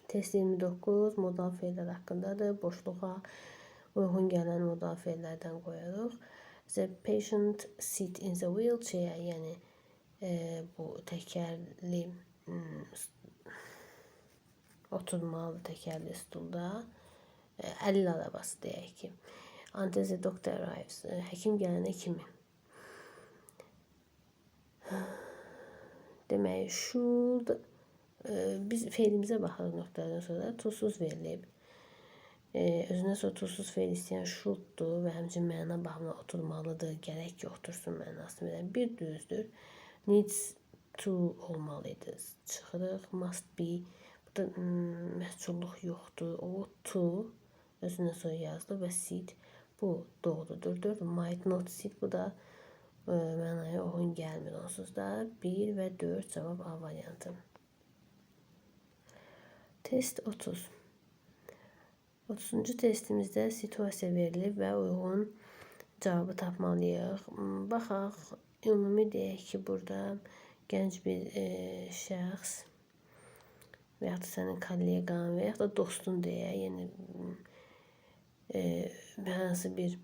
Test 29 modal fe'lər haqqındadır. Boşluğa uyğun gələn modal fe'lərdən qoyarıq. The patient sit in the wheelchair, yəni bu təkərli oturmalı təkərli stulda, əlil arabası deyək ki. Until the doctor arrives, həkim gələnə kimi. Demək, should, biz fe'limizə baxırıq nöqtədən sonra, tuzsuz verilib. Özündən sonra tuzsuz fe'l istəyən shoulddur və həmçinin məna baxımına oturmalıdır, gərək ki, otursun mənasını verən. Bir düzdür. Needs to olmalıydı. Çıxırıq. Must be. Burada məhculluq yoxdur. O, to özündən sonra yazılır və sit. Bu doğrudur. 4. Might not sit. Bu da mənaya uyğun gəlmir onsuz da. 1 və 4 cavab A variantı. Test 30. 30-cu testimizdə situasiya verilib və uyğun cavabı tapmalıyıq. Baxaq, ümumi deyək ki, burada gənc bir şəxs və yaxud da sənin kolleqan və yaxud da dostun deyək, yəni hansı bir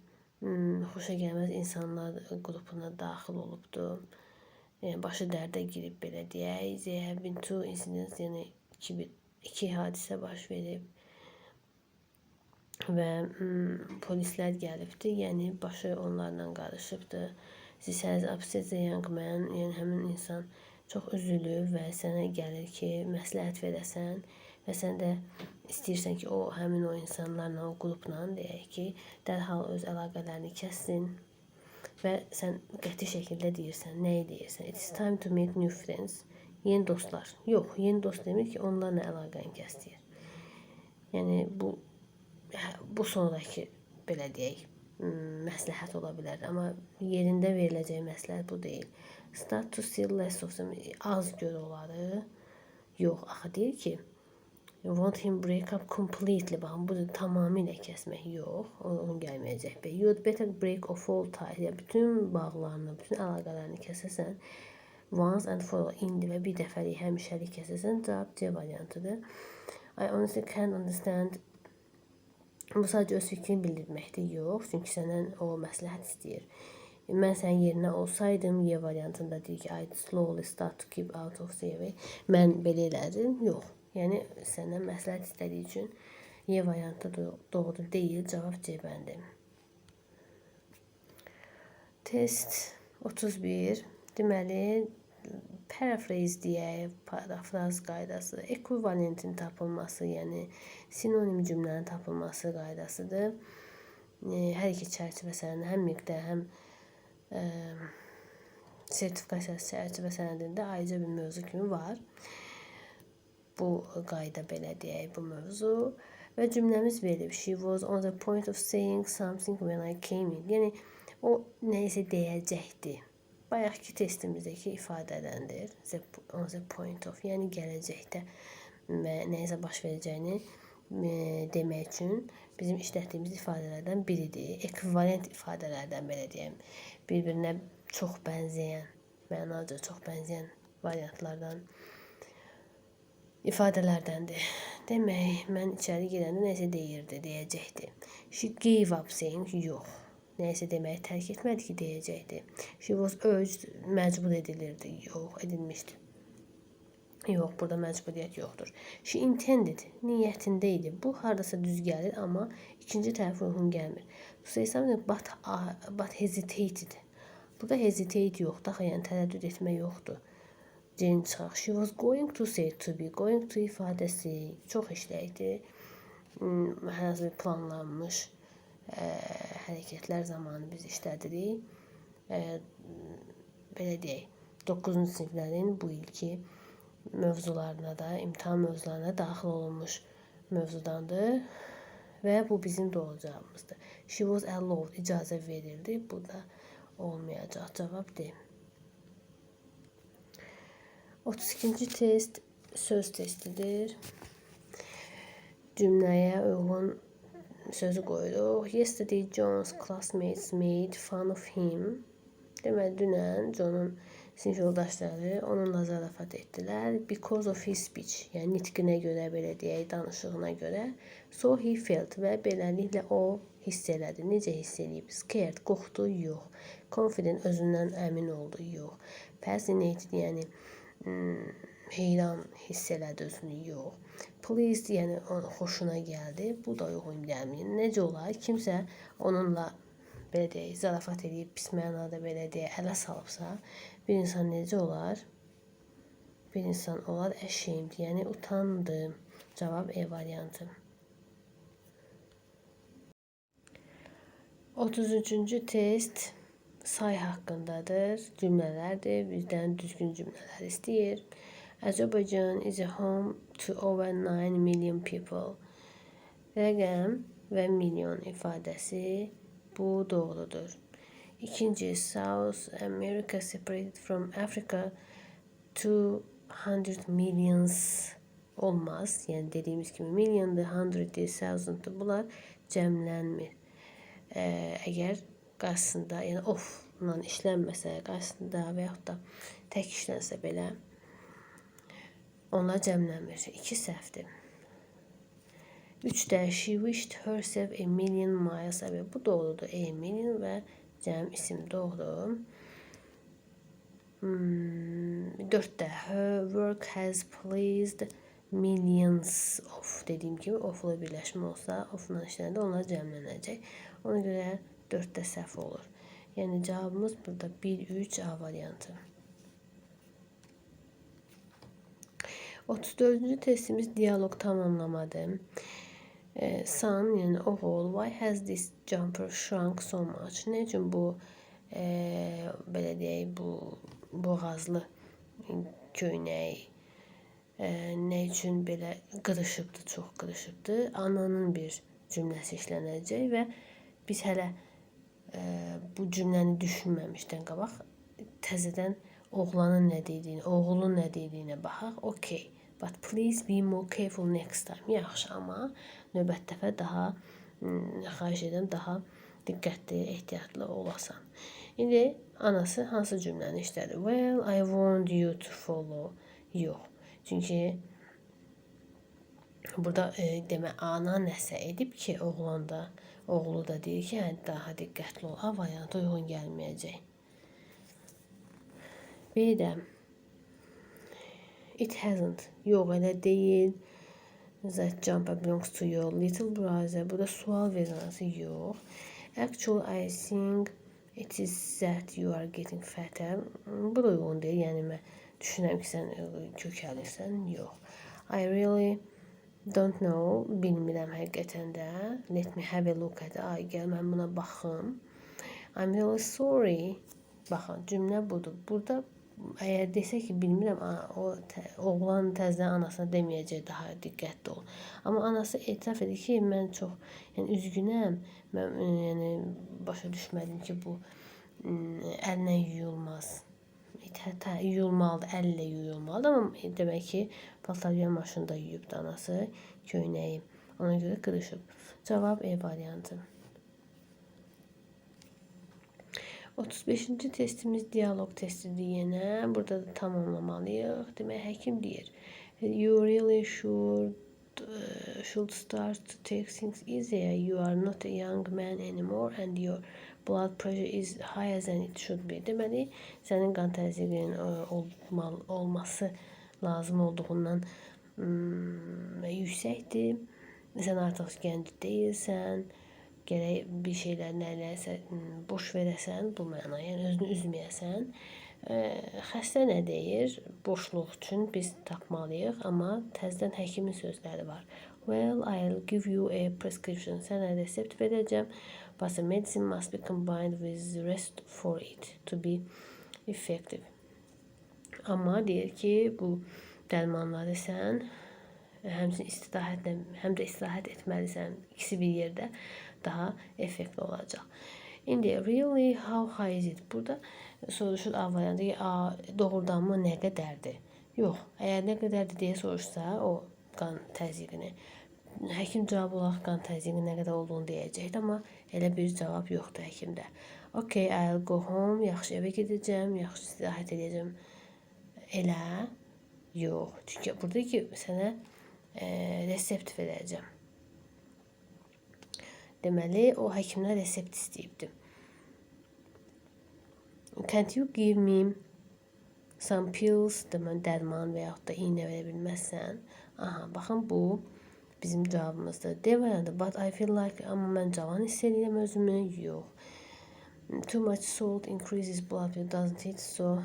xoşa gəlməz insanlar qrupuna daxil olubdur. Yəni, başı dərdə girib, belə deyək. There have been two incidents, yəni iki hadisə baş verib. Və polislər gəlibdir, yəni başı onlarla qarışıbdır. This has upset the young man, yəni həmin insan çox üzülür və sənə gəlir ki, məsləhət verəsən və sən də istəyirsən ki, həmin o insanlarla, o qrupla deyək ki, dərhal öz əlaqələrini kəssin və sən qəti şəkildə deyirsən, nəyi deyirsən? It's time to make new friends. Yeni dostlar. Yox, yeni dost demir ki, onlarla əlaqəni kəs deyir. Yəni, bu sonraki, belə deyək, məsləhət ola bilər. Amma yerində veriləcək məsləhət bu deyil. Start to see less of them. Az gör onları. Yox, axı deyir ki, want him break up completely. Baxın, bu da tamamilə kəsmək. Yox, onun gəlməyəcək. You'd better break off all ties. Yəni, bütün bağlarını, bütün əlaqələrini kəsəsən. Once and for all, indi və bir dəfəlik, həmişəlik kəsəsən. Cavab C variantıdır. I honestly can't understand. Bu sadəcə öz fikrini bildirməkdir, yox. Çünki səndən o məsləhət istəyir. Mən sənin yerinə olsaydım, Y variantında deyir ki, I'd slowly start to keep out of the way. Mən belə elədim, yox. Yəni, səndən məsləhət istədiyi üçün Y variantı doğru deyil, cavab C bəndi. Test 31. Deməli, paraphrase deyək, parafraz qaydası, ekvivalentin tapılması, yəni sinonim cümlənin tapılması qaydasıdır. Hər iki çərçivə sənədi həm miqdə, həm sertifikasiya çərçivə sənədində ayrıca bir mövzu kimi var. Bu qayda, belə deyək, bu mövzu və cümləmiz verilib. She was on the point of saying something when I came in. Yəni, o nəyisə deyəcəkdir. Bayaqki testimizdəki ifadədəndir. On the point of, yəni gələcəkdə nəyisə baş verəcəyini demək üçün bizim işlətdiyimiz ifadələrdən biridir. Ekvivalent ifadələrdən, belə deyəm, bir-birinə çox bənzəyən, mənaca çox bənzəyən variantlardan, ifadələrdəndir. Demək, mən içəri girəndə nəyisə deyirdi, deyəcəkdi. She gave up saying, yox. Nəyisə deməyi tərk etmədi ki, deyəcəkdi. She was urged, məcbur edilirdi. Yox, edilmişdi. Yox, burada məcburiyyət yoxdur. She intended, niyyətində idi. Bu, haradasa düz gəlir, amma ikinci tərəf uyğun gəlmir. To say something but hesitated. Burada hesitate yoxdur, axı, yəni tərəddüd etmə yoxdur. C-ni çıxaq. She was going to say to be. Going to ifadəsi çox işləkdir. Hər hansı bir planlanmış hərəkətlər zamanı biz işlədirik. Belə deyək, 9-cu siniflərin bu ilki mövzularına da, imtahan mövzularına daxil olunmuş mövzudandır və bu bizim doğru cavabımızdır. She was allowed, icazə verildi. Bu da olmayacaq. Cavab D. 32-ci test söz testidir. Cümləyə uyğun sözü qoyuruq. Yesterday John's classmates made fun of him. Deməli, dünən John'un sinif yoldaşları onunla zarafat etdilər. Because of his speech, yəni nitqinə görə, belə deyək, danışığına görə. So he felt və beləliklə o hiss elədi. Necə hiss eləyib? Scared, qorxdu, yox. Confident, özündən əmin oldu, yox. Fascinated, yəni heyran hiss elədi özünü, yox. Pleased, yəni xoşuna gəldi. Bu da uyğun gəlmir. Necə olar? Kimsə onunla belə deyək, zarafat edib, pis mənada belə deyək, ələ salıbsa, bir insan necə olar? Bir insan olar ashamed, yəni utandı. Cavab E variantı. 33-cü test say haqqındadır. Cümlələrdir. Bizdən düzgün cümlələr istəyir. Azerbaijan is a home to over 9 million people. Rəqəm və milyon ifadəsi bu doğrudur. İkinci, South America separated from Africa 200 millions olmaz. Yəni dediyimiz kimi milyondur, 100'dir, thousand'dır. Bunlar cəmlənmir. Əgər qarşısında, yəni of-la işlənməsə, qarşısında və yaxud da tək işlənsə belə, onlar cəmlənmir. 2 səhvdir. 3-də she wished herself a million miles away. Bu doğrudur. A million və cəm isim doğru. 4-də her work has pleased millions of. Dediyim kimi ofla birləşmə olsa, ofla işləndə onlar cəmlənəcək. Ona görə 4-də səhv olur. Yəni cavabımız burada 1-3 A variantı. 34-cü testimiz dialoq tamamlamadır. Son, yəni oğul, why has this jumper shrunk so much? Nə üçün bu, belə deyək, bu boğazlı köynək nə üçün belə qırışıbdır, çox qırışıbdır? Ananın bir cümləsi işlənəcək və biz hələ bu cümləni düşünməmişdən qabaq təzədən oğlanın nə dediyini, oğulun nə dediyinə baxaq. Okay. But please be more careful next time. Yaxşı, amma növbəti dəfə daha xahiş edirəm, daha diqqətli, ehtiyatlı olasan. İndi anası hansı cümləni işlədi? Well, I want you to follow. Yox. Çünki burada demək, ana nəsə edib ki, oğlu da deyir ki, hə, daha diqqətli ol. A variantı uyğun gəlməyəcək. B-də it hasn't. Yox, elə deyil. That jumper belongs to your little brother. Burada sual verilməsi yox. Actually, I think it is that you are getting fatter. Bu da uyğun deyil. Yəni, mən düşünürəm ki, sən kökəlirsən. Yox. I really don't know. Bilmirəm həqiqətən də. Let me have a look at it. Ay, gəl, mən buna baxım. I'm really sorry. Baxın, cümlə budur. Burada əgər desək ki, bilmirəm, oğlan təzədən anasına deməyəcək, daha diqqətli ol. Amma anası etiraf edir ki, mən çox, yəni üzgünəm, mən yəni başa düşmədim ki, bu əllə yuyulmaz. Hətta yuyulmalıdır, əllə yuyulmalıdır, amma demək ki, paltaryan maşında yuyubdu anası köynəyi. Ona görə qırışıb. Cavab E variantı. 35-ci testimiz dialoq testidir yenə. Burada da tamamlamalıyıq. Demək, həkim deyir. You really should start to take things easier. You are not a young man anymore and your blood pressure is higher than it should be. Deməli, sənin qan təzyiqinin olması lazım olduğundan yüksəkdir. Sən artıq gənc deyilsən. Gərək bir şeylər nələrsə boş verəsən, bu mənaya, yəni özünü üzməyəsən. Xəstə nə deyir? Boşluq üçün biz tapmalıyıq, amma təzədən həkimin sözləri var. Well, I'll give you a prescription. Sənə resept verəcəm. But the medicine must be combined with the rest for it to be effective. Amma deyir ki, bu dərmanları sən həmçinin istirahətlə, həm də istirahət etməlisən. İkisi bir yerdə daha effektli olacaq. İndi really how high is it? Burada soruşur A variantı ki, doğrudanmı nə qədərdir? Yox, əgər nə qədərdir deyə soruşsa o qan təzyiqini, həkim cavab olaraq qan təzyiqinin nə qədər olduğunu deyəcəkdir, amma elə bir cavab yoxdur həkimdə. Okay, I'll go home, yaxşı evə gedəcəm, yaxşı istirahət edəcəm. Elə yox. Çünki burada ki, sənə resept verəcəm. Deməli, o həkimdən resept istəyibdir. Can't you give me some pills? Deməli, dərman və yaxud da iynə verə bilməzsən. Aha, baxın, bu bizim cavabımızdır. D variantı, but I feel like, amma mən cavan hiss edirəm özümü. Yox. Too much salt increases blood flow, doesn't it? So,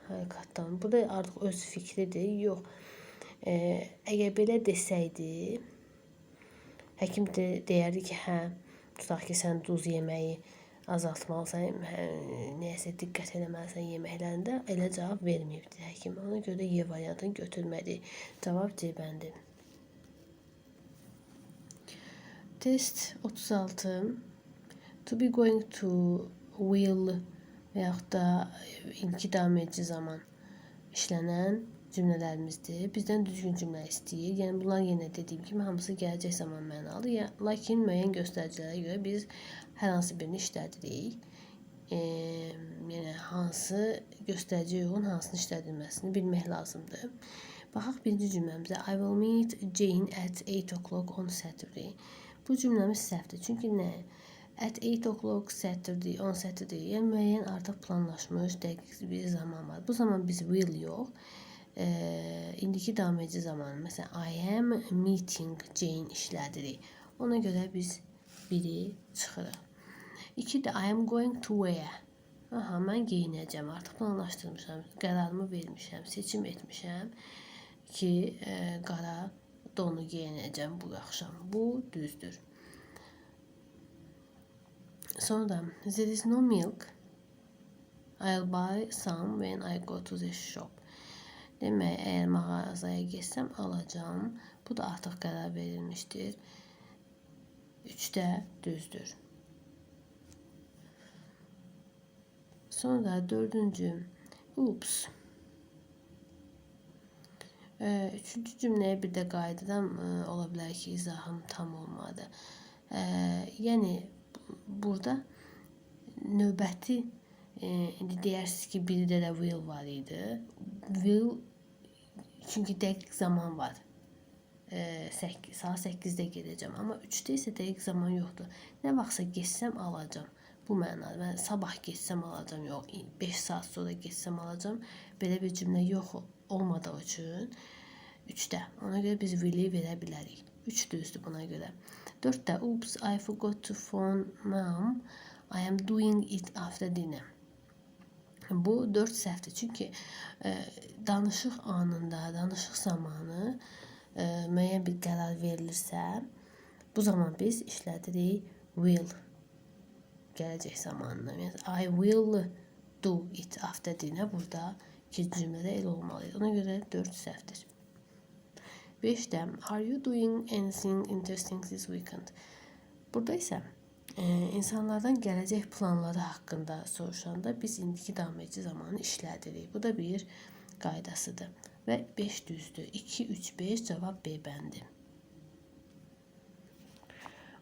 həqiqətən. Bu da artıq öz fikridir. Yox. Əgər belə desəydi, həkim deyərdi ki, hə, tutaq ki, sən duz yeməyi azaltmalısan, nəyəsə diqqət eləməlisən yeməklərində, elə cavab verməyibdir həkim. Ona görə Y variantını götürmədi. Cavab C-bəndir. Test 36. To be going to will və yaxud da ilki davam edici zaman işlənən cümlələrimizdir. Bizdən düzgün cümlə istəyir. Yəni bunlar yenə dediyim kimi hamısı gələcək zaman mənalı. Lakin müəyyən göstəricilərə görə biz hər hansı birini işlədirik. Yəni hansı göstəriciyə uyğun hansını işlədilməsini bilmək lazımdır. Baxaq birinci cümləmizə. I will meet Jane at 8 o'clock on Saturday. Bu cümləmiz səhvdir. Çünki nə? At 8 o'clock Saturday, on Saturday. Yəni müəyyən artıq planlaşmış dəqiq bir zaman var. Bu zaman biz will yox, indiki davam edici zamanı. Məsələn, I am meeting Jane işlədirik. Ona görə biz biri çıxırıq. 2 də I am going to wear. Aha, mən geyinəcəm. Artıq planlaşdırmışam, qərarımı vermişəm, seçim etmişəm ki, qara donu geyinəcəm bu axşam. Bu düzdür. Sonra there is no milk. I'll buy some when I go to the shop. Demək, əgər mağazaya getsəm alacağım. Bu da artıq qərar verilmişdir. 3-də düzdür. Sonra 4-cü. Oops. 3-cü cümləyə bir də qayıdıram. Ola bilər ki, izahım tam olmadı. Yəni burada növbəti indi deyirsiniz ki, biridə də will var idi. Will çünki dəqiq zaman var. Saat 8-də gedəcəm. Amma 3-də isə dəqiq zaman yoxdur. Nə vaxtsa getsəm alacağım. Bu mənada. Mən sabah getsəm alacağım. Yox, 5 saat sonra getsəm alacağım. Belə bir cümlə yox olmadığı üçün 3-də. Ona görə biz will'i verə bilərik. 3 düzdür buna görə. 4-də oops, I forgot to phone mom. I am doing it after dinner. Bu 4 səhvdir. Çünki danışıq anında, danışıq zamanı müəyyən bir qərar verilirsə, bu zaman biz işlədirik will gələcək zamanını. Yəni, I will do it after dinner. Burada ikinci cümlədə elə olmalıydı. Ona görə 4 səhvdir. 5-də are you doing anything interesting this weekend? Burada isə insanlardan gələcək planları haqqında soruşanda biz indiki davam edici zamanı işlədirik. Bu da bir qaydasıdır. Və 5 düzdür. 2, 3, 5 cavab B bəndi.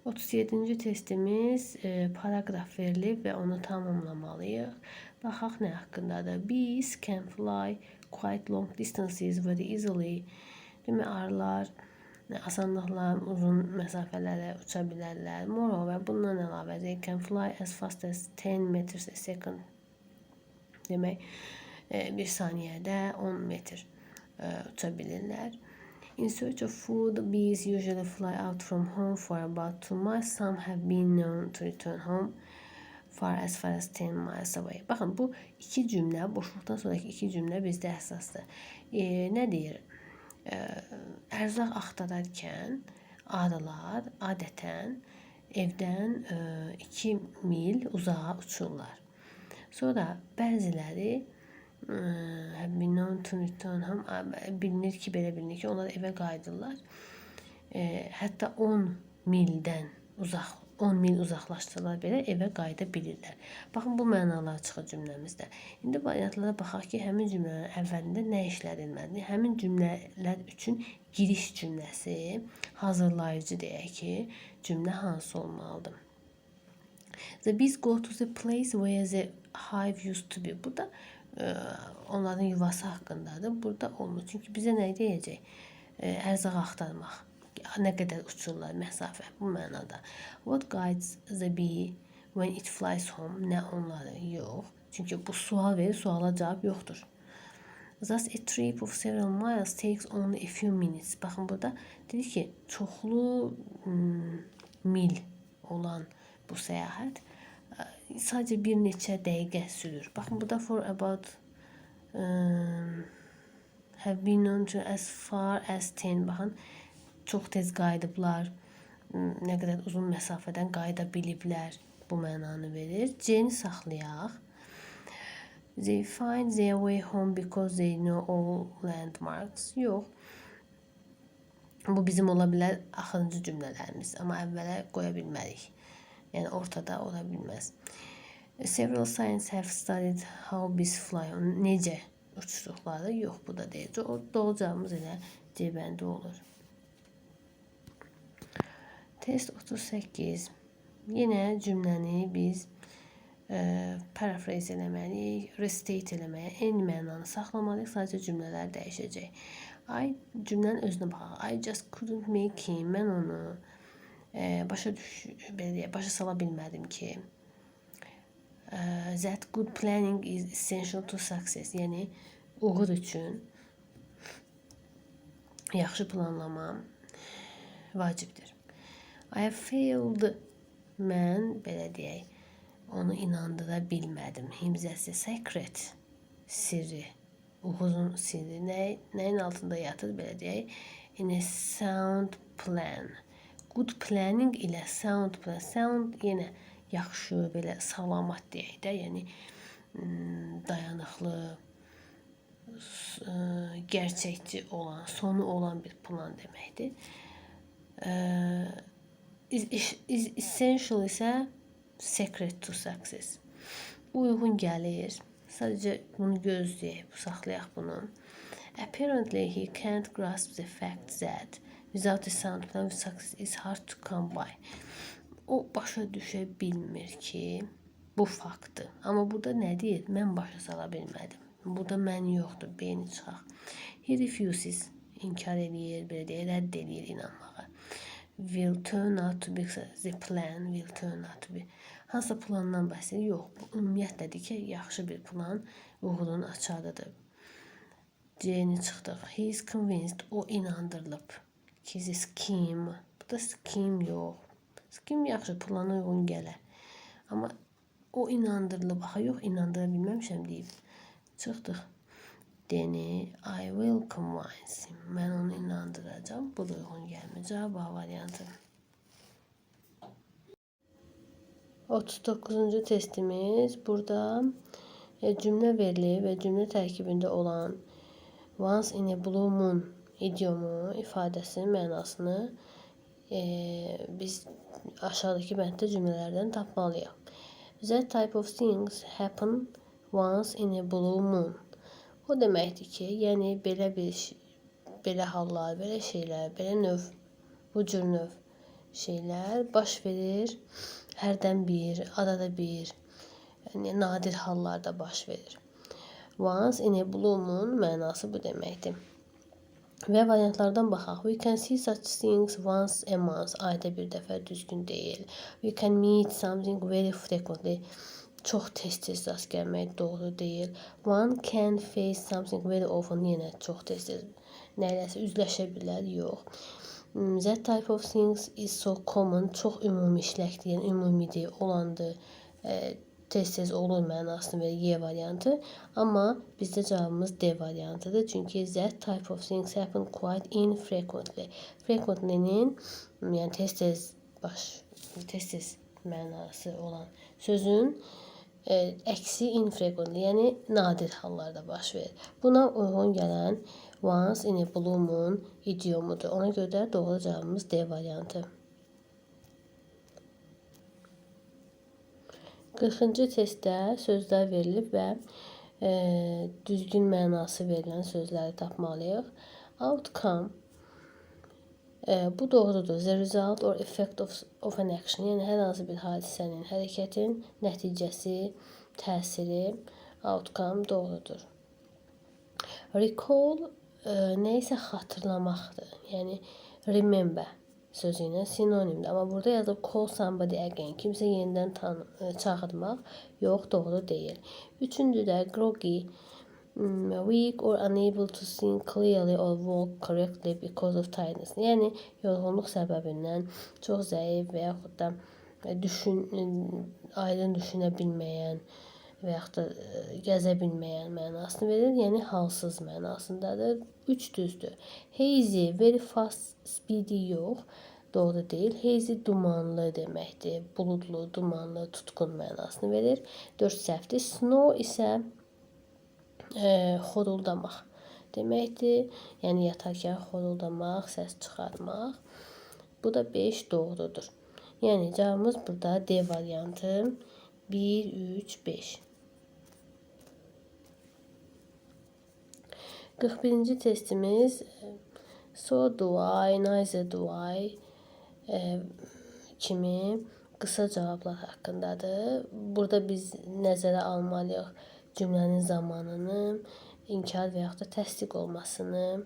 37-ci testimiz paraqraf verilib və onu tamamlamalıyıq. Baxaq nə haqqındadır. Bees can fly quite long distances very easily. Demək, arılar asanlıqla uzun məsafələrə uça bilərlər. Moreover, bundan əlavə they can fly as fast as 10 meters a second. Demək, bir saniyədə 10 metr uça bilirlər. In search of food, bees usually fly out from home for about 2 miles. Some have been known to return home far as 10 miles away. Baxın, bu iki cümlə, boşluqdan sonraki iki cümlə bizdə əsasdır. Nə deyir? Ərzaq axtararkən arılar adətən evdən 2 mil uzağa uçurlar. Sonra bəziləri have been known to return home. Bilinir ki, belə bilinir ki, onlar evə qayıdırlar. Hətta 10 mildən 10 mil uzaqlaşsalar belə evə qayıda bilirlər. Baxın, bu mənalar çıxır cümləmizdə. İndi variantlara baxaq ki, həmin cümlələrin əvvəlində nə işlədilməlidir? Həmin cümlələr üçün giriş cümləsi, hazırlayıcı deyək ki, cümlə hansı olmalıdır? The bees go to the place where the hive used to be. Burada onların yuvası haqqındadır. Burada olmur. Çünki bizə nə deyəcək? Ərzaq axtarmaq. Nə qədər uçurlar, məsafə, bu mənada. What guides the bee when it flies home? Nə onları? Yox. Çünki bu sual verir, suala cavab yoxdur. Thus a trip of several miles takes only a few minutes. Baxın, burada dedi ki, çoxlu mil olan bu səyahət sadəcə bir neçə dəqiqə sürür. Baxın, burada for about have been known to as far as 10. Baxın, çox tez qayıdıblar, nə qədər uzun məsafədən qayıda biliblər, bu mənanı verir. C-ni saxlayaq. They find their way home because they know all landmarks. Yox. Bu bizim ola bilər axırıncı cümlələrimiz, amma əvvələ qoya bilmərik. Yəni ortada ola bilməz. Several scientists have studied how bees fly. Necə uçduqları? Yox, bu da deyil. Doğru cavabımız elə C bəndi olur. Test 38. Yenə cümləni biz paraphrase eləməliyik, restate eləməliyik, eyni mənanı saxlamalıyıq, sadəcə cümlələr dəyişəcək. Cümlənin özünə baxaq. I just couldn't make him. Mən onu başa sala bilmədim ki. That good planning is essential to success. Yəni, uğur üçün yaxşı planlama vacibdir. I have failed. Mən, belə deyək, onu inandıra bilmədim. Him that's a secret. Sirri. Uğurun sirri. Nəyin altında yatır, belə deyək? In a sound plan. Good planning ilə sound plan. Sound yenə yaxşı, belə salamat deyək də. Yəni, dayanıqlı, gerçəkçi olan, sonu olan bir plan deməkdir. Is essential isə secret to success. Uyğun gəlir. Sadəcə bunu gözləyək, saxlayaq bunu. Apparently he can't grasp the fact that without a sound plan success is hard to come by. O başa düşə bilmir ki, bu faktı. Amma burada nə deyir? Mən başa sala bilmədim. Burada mən yoxdur, B-ni çıxaq. He refuses, inkar eləyir, belə deyir, rədd eləyir inanmağa. Will turn out to be, the plan will turn out to be. Hansısa plandan bəhsdir? Yox, bu ümumiyyətlədir ki, yaxşı bir plan uğurun açarıdır. C-ni çıxdıq. He is convinced, o inandırılıb. Ki, the scheme. Burada scheme yox. Scheme yaxşı, plana uyğun gələr. Amma o inandırılıb, axa yox, inandıra bilməmişəm deyib. Çıxdıq. D-ni, I will convince him. Mən onu inandıracağım. Bu da uyğun gəlmir. Cavab A variantı. 39-cu testimiz. Burada cümlə verilib və cümlə tərkibində olan once in a blue moon idiomu, ifadəsinin mənasını biz aşağıdakı bənddə cümlələrdən tapmalıyıq. That type of things happen once in a blue moon. O deməkdir ki, yəni belə hallar, belə şeylər, belə növ, bu cür növ şeylər baş verir hərdən bir, arada bir, yəni nadir hallarda baş verir. Once in a blue moon mənası bu deməkdir. Və variantlardan baxaq. We can see such things once a month. Ayda bir dəfə düzgün deyil. We can meet something very frequently. Çox tez-tez rast gəlmək doğru deyil. One can face something very often. Yenə çox tez-tez nəyiləsə üzləşə bilər. Yox. That type of things is so common. Çox ümumi işləkdir, yəni ümumidir, olandır. Tez-tez olur mənasını verir Y variantı. Amma bizdə cavabımız D variantıdır. Çünki that type of things happen quite infrequently. Frequently-nin, yəni tez-tez mənası olan sözün əksi infrequently, yəni nadir hallarda baş verir. Buna uyğun gələn once in a blue moon idiomudur. Ona görə də doğru cavabımız D variantı. 40-cı testdə sözlər verilib və düzgün mənası verilən sözləri tapmalıyıq. Outcome bu doğrudur. The result or effect of an action. Yəni hər hansı bir hadisənin, hərəkətin nəticəsi, təsiri, outcome doğrudur. Recall nə isə xatırlamaqdır. Yəni remember sözü ilə sinonimdir. Amma burada yazılıb call somebody again. Kimsə yenidən çağırmaq yox, doğru deyil. Üçüncü də groggy, weak or unable to think clearly or walk correctly because of tiredness. Yəni yorğunluq səbəbindən çox zəif və yaxud da aydın düşünə bilməyən və yaxud da gəzə bilməyən mənasını verir. Yəni halsız mənasındadır. 3 düzdür. Hazy, very fast, speedy yox. Doğru deyil. Hazy dumanlı deməkdir. Buludlu, dumanlı, tutqun mənasını verir. 4 səhvdir. Snow isə xoruldamaq deməkdir. Yəni yatarkən xoruldamaq, səs çıxarmaq. Bu da 5 doğrudur. Yəni cavabımız burada D variantı 1, 3, 5. 41-ci testimiz so do I, neither do I kimi qısa cavablar haqqındadır. Burada biz nəzərə almalıyıq cümlənin zamanını, inkar və yaxud da təsdiq olmasını.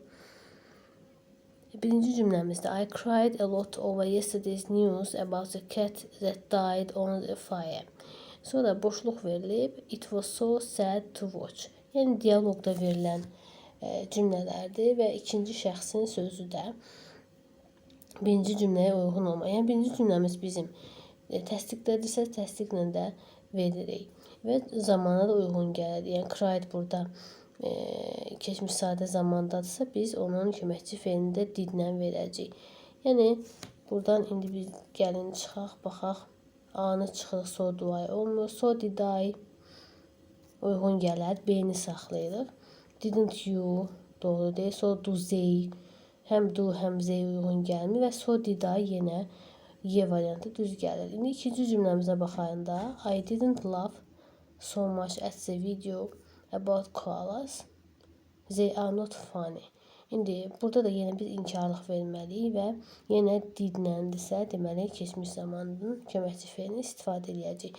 Birinci cümləmizdə I cried a lot over yesterday's news about the cat that died on the fire. Sonra boşluq verilib. It was so sad to watch. Yəni dialoqda verilən cümlələrdir və ikinci şəxsin sözü də birinci cümləyə uyğun olmalı. Yəni birinci cümləmiz bizim təsdiqlədirsə, təsdiqlə də veririk və zamana da uyğun gəlir. Yəni cried burada keçmiş sadə zamandadırsa, biz onun köməkçi fe'lini də didlə verəcəyik. Yəni buradan indi biz gəlin çıxaq, baxaq. A-nı çıxırıq, so do I olmur. So did I uyğun gələr. B-ni saxlayırıq. Didn't you doğru deyil. So do they həm do həm they uyğun gəlmir və so did I yenə Y variantı düz gəlir. İndi ikinci cümləmizə baxanda I didn't laugh so much at the video about koalas. They are not funny. İndi burada da yenə biz inkarlıq verməliyik və yenə didləndirsə, deməli keçmiş zamanın köməkçi fe'lini istifadə edəcəyik.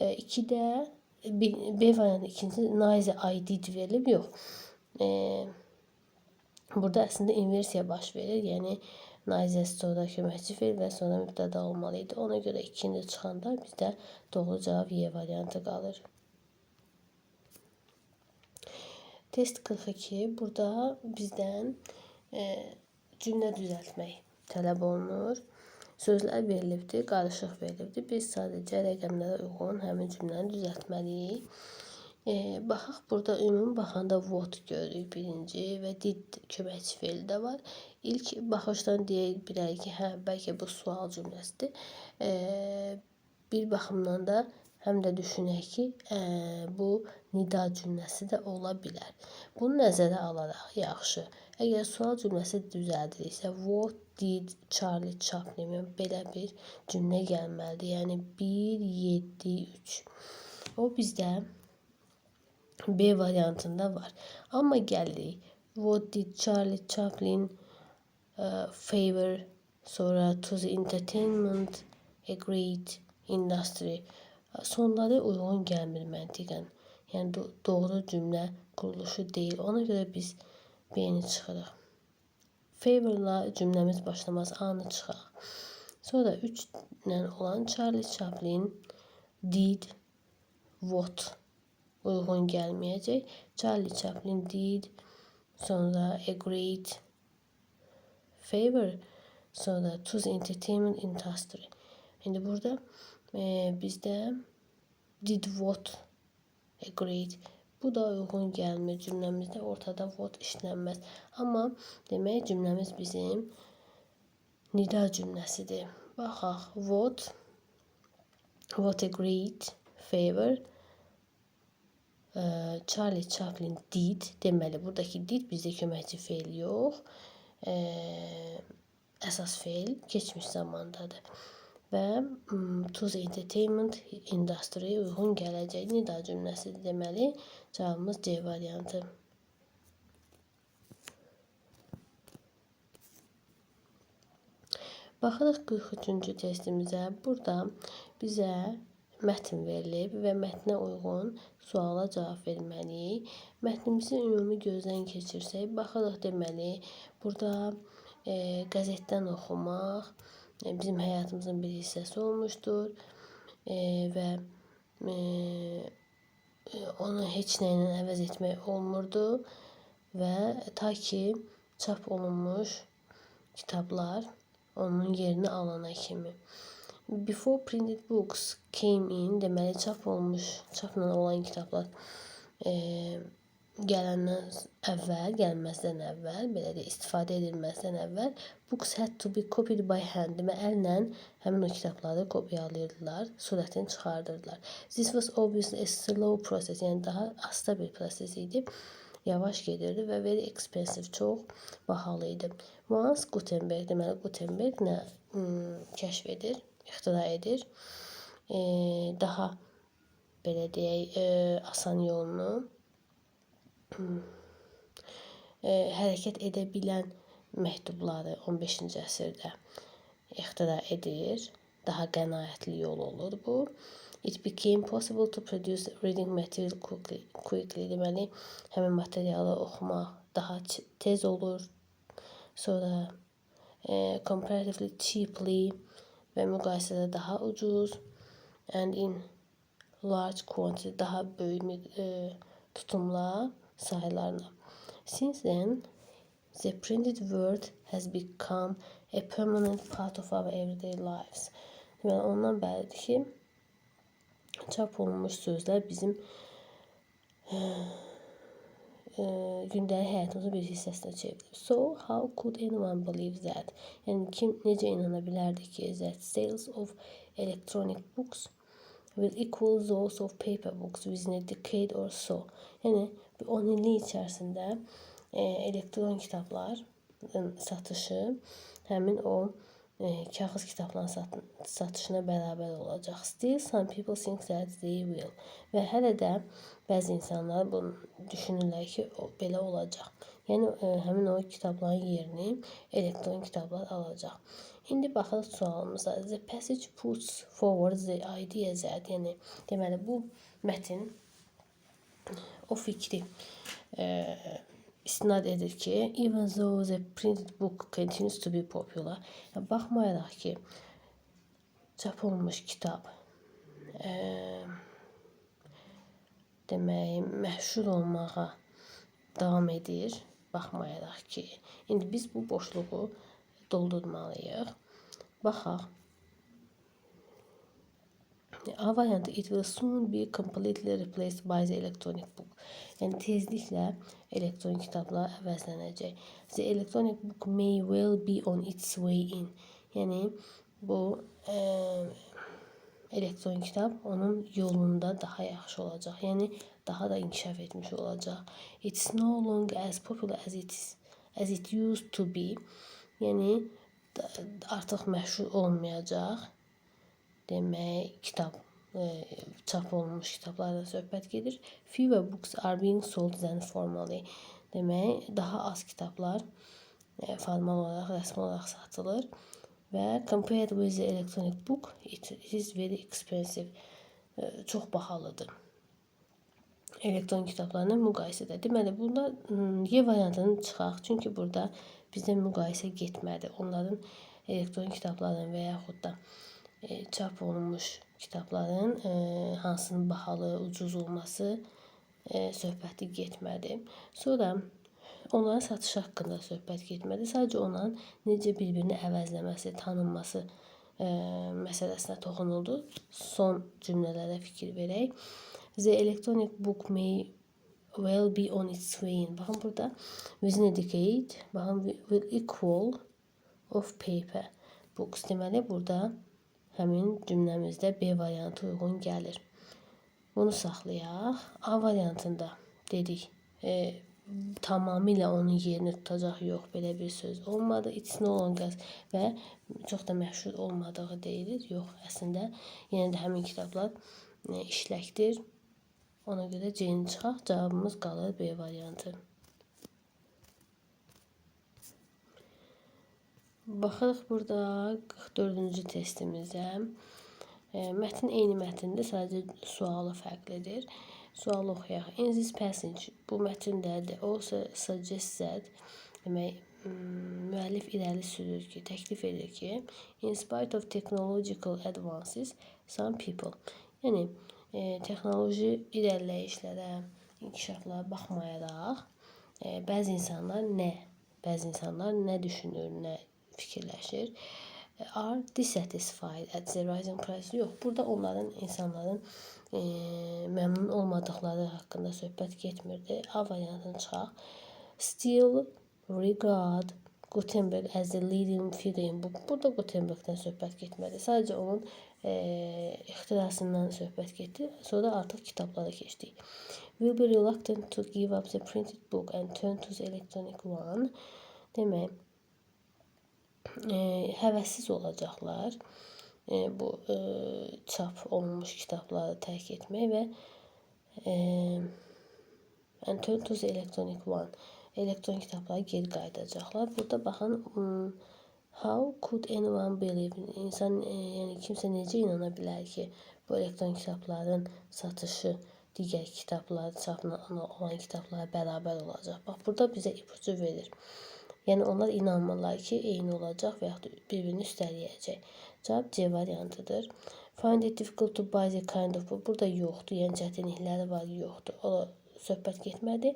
2-də B variantı ikinci neither I did verilib, yox. Burada əslində inversiya baş verir. Yəni neither sonra köməkçi fe'l və sonra mübtəda olmalı idi. Ona görə ikinci çıxanda bizdə doğru cavab Y variantı qalır. Test 42. Burada bizdən cümlə düzəltmək tələb olunur. Sözlər verilibdir, qarışıq verilibdir. Biz sadəcə rəqəmlərə uyğun həmin cümləni düzəltməliyik. Baxaq, burada ümumi baxanda what görürük birinci və did köməkçi fe'li də var. İlk baxışdan deyə bilərik ki, hə, bəlkə bu sual cümləsidir. Bir baxımdan da həm də düşünək ki, bu nida cümləsi də ola bilər. Bunu nəzərə alaraq yaxşı. Əgər sual cümləsi düzəldiriksə, what did Charlie Chaplin, belə bir cümlə gəlməlidir. Yəni 1, 7, 3. O bizdə B variantında var. Amma gəlirik. What did Charlie Chaplin favor, sonra to the entertainment, a great industry. Sonları uyğun gəlmir məntiqən. Yəni doğru cümlə quruluşu deyil. Ona görə biz B-ni çıxırıq. Favor'la cümləmiz başlamaz. A-nı çıxaq. Sonra 3 ilə olan Charlie Chaplin did what uyğun gəlməyəcək. Charlie Chaplin did, sonra a great favor, sonra to the entertainment industry. İndi burada bizdə did what a great. Bu da uyğun gəlmir cümləmizdə. Ortada what işlənməz. Amma demək cümləmiz bizim nida cümləsidir. Baxaq. What a great favor. Charlie Chaplin did. Deməli, buradakı did bizdə köməkçi feil yox. Əsas feil keçmiş zamandadır. Və to the entertainment industry uyğun gələcək nida cümləsidir. Deməli, cavabımız C variantı. Baxırıq 43-cü testimizə. Burada bizə mətn verilib və mətnə uyğun suala cavab verməliyik. Mətnimizi ümumi gözdən keçirsək, baxırıq deməli, burada qəzetdən oxumaq bizim həyatımızın bir hissəsi olmuşdur və onu heç nə ilə əvəz etmək olmurdu və ta ki çap olunmuş kitablar onun yerini alana kimi. Before printed books came in, deməli çap olmuş, çapla olan kitablar gəlməzdən əvvəl, belə də istifadə edilməzdən əvvəl books had to be copied by hand. Deməli, əllə həmin o kitabları kopyalayırdılar, surətini çıxardırdılar. This was obviously a slow process, yəni daha asta bir proses idi. Yavaş gedirdi və very expensive, çox bahalı idi. Once Gutenberg, deməli Gutenberg nə kəşf edir, ixtira edir. Daha belə deyək, asan yolunu hərəkət edə bilən məktubları 15-ci əsrdə ixtira edir. Daha qənaətli yol olur bu. It became possible to produce reading material quickly. Deməli, həmin materialı oxumaq daha tez olur. Sonra comparatively cheaply və müqayisədə daha ucuz. And in large quantity, daha böyük tutumla, sayılarla. Since then, the printed word has become a permanent part of our everyday lives. Yəni, ondan bəridir ki, çap olunmuş sözlər bizim gündəlik həyatımızın bir hissəsinə çevrilir. So, how could anyone believe that? Yəni, kim necə inana bilərdi ki, that sales of electronic books will equal those of paper books within a decade or so. Yəni, 10 illik içərisində elektron kitabların satışı həmin o kağız kitabların satışına bərabər olacaq. Still, some people think that they will. Və hələ də bəzi insanlar bunu düşünürlər ki, belə olacaq. Yəni, həmin o kitabların yerini elektron kitablar alacaq. İndi baxırıq sualımıza. The passage puts forward the idea that, yəni, deməli, bu mətin o fikri istinad edir ki, even though the printed book continues to be popular, baxmayaraq ki, çap olunmuş kitab demək, məşhur olmağa davam edir, baxmayaraq ki, indi biz bu boşluğu doldurmalıyıq. Baxaq. A variantı, it will soon be completely replaced by the electronic book. Yəni, tezliklə elektron kitablar əvəzlənəcək. The electronic book may well be on its way in. Yəni, bu elektron kitab onun yolunda daha yaxşı olacaq. Yəni, daha da inkişaf etmiş olacaq. It's no longer as popular as it used to be. Yəni, artıq məşhur olmayacaq. Demək, kitab, çap olunmuş kitablardan söhbət gedir. Fewer books are being sold than formerly. Demək, daha az kitablar formal olaraq, rəsmi olaraq satılır. Və compared with the electronic book, it is very expensive. Çox bahalıdır. Elektron kitablarla müqayisədə. Deməli, bunda Y variantını çıxaq. Çünki burada bizdə müqayisə getmədi. Onların elektron kitabların və yaxud da çap olunmuş kitabların hansının bahalı, ucuz olması söhbəti getmədi. Sonra onların satışı haqqında söhbət getmədi. Sadəcə onların necə bir-birini əvəzləməsi, tanınması məsələsinə toxunuldu. Son cümlələrə fikir verək. The electronic book may well be on its way in. Baxın burada within a decade, baxın will equal of paper books. Deməli burada həmin cümləmizdə B variantı uyğun gəlir. Bunu saxlayaq. A variantında dedik. Tamamilə onun yerini tutacaq yox, belə bir söz olmadı. It's no longer və çox da məşhur olmadığı deyilir. Yox, əslində yenə də həmin kitablar işləkdir. Ona görə C-ni çıxaq. Cavabımız qalır B variantı. Baxırıq burada 44-cü testimizə. Mətn eyni mətndir, sadəcə sualı fərqlidir. Sualı oxuyaq. In this passage, bu mətndədir. Also suggests that, demək, müəllif irəli sürür ki, təklif edir ki, in spite of technological advances, some people, yəni texnoloji irəliləyişlərə, inkişaflara baxmayaraq, bəzi insanlar nə düşünür, nə fikirləşir, are dissatisfied at the rising price. Yox, burada insanların məmnun olmadıqları haqqında söhbət getmirdi. A variantını çıxaq. Still regard Gutenberg as the leading figure in book. Burada Gutenbergdən söhbət getmədi. Sadəcə onun ixtirasından söhbət getdi. Sonra artıq kitablara keçdik. Will be reluctant to give up the printed book and turn to the electronic one. Demək, həvəssiz olacaqlar bu çap olunmuş kitabları tərk etmək və and turn to the electronic one. Elektron kitablara geri qayıdacaqlar. Burada baxın, how could anyone believe? İnsan, yəni kimsə necə inana bilər ki, bu elektron kitabların satışı digər kitablar, çapla olan kitablara bərabər olacaq. Bax, burada bizə ipucu verir. Yəni onlar inanmırlar ki, eyni olacaq və yaxud bir-birini üstələyəcək. Cavab C variantıdır. Find it difficult to buy the kind of book. Burada yoxdur, yəni çətinlikləri var, yoxdur. O söhbət getmədi.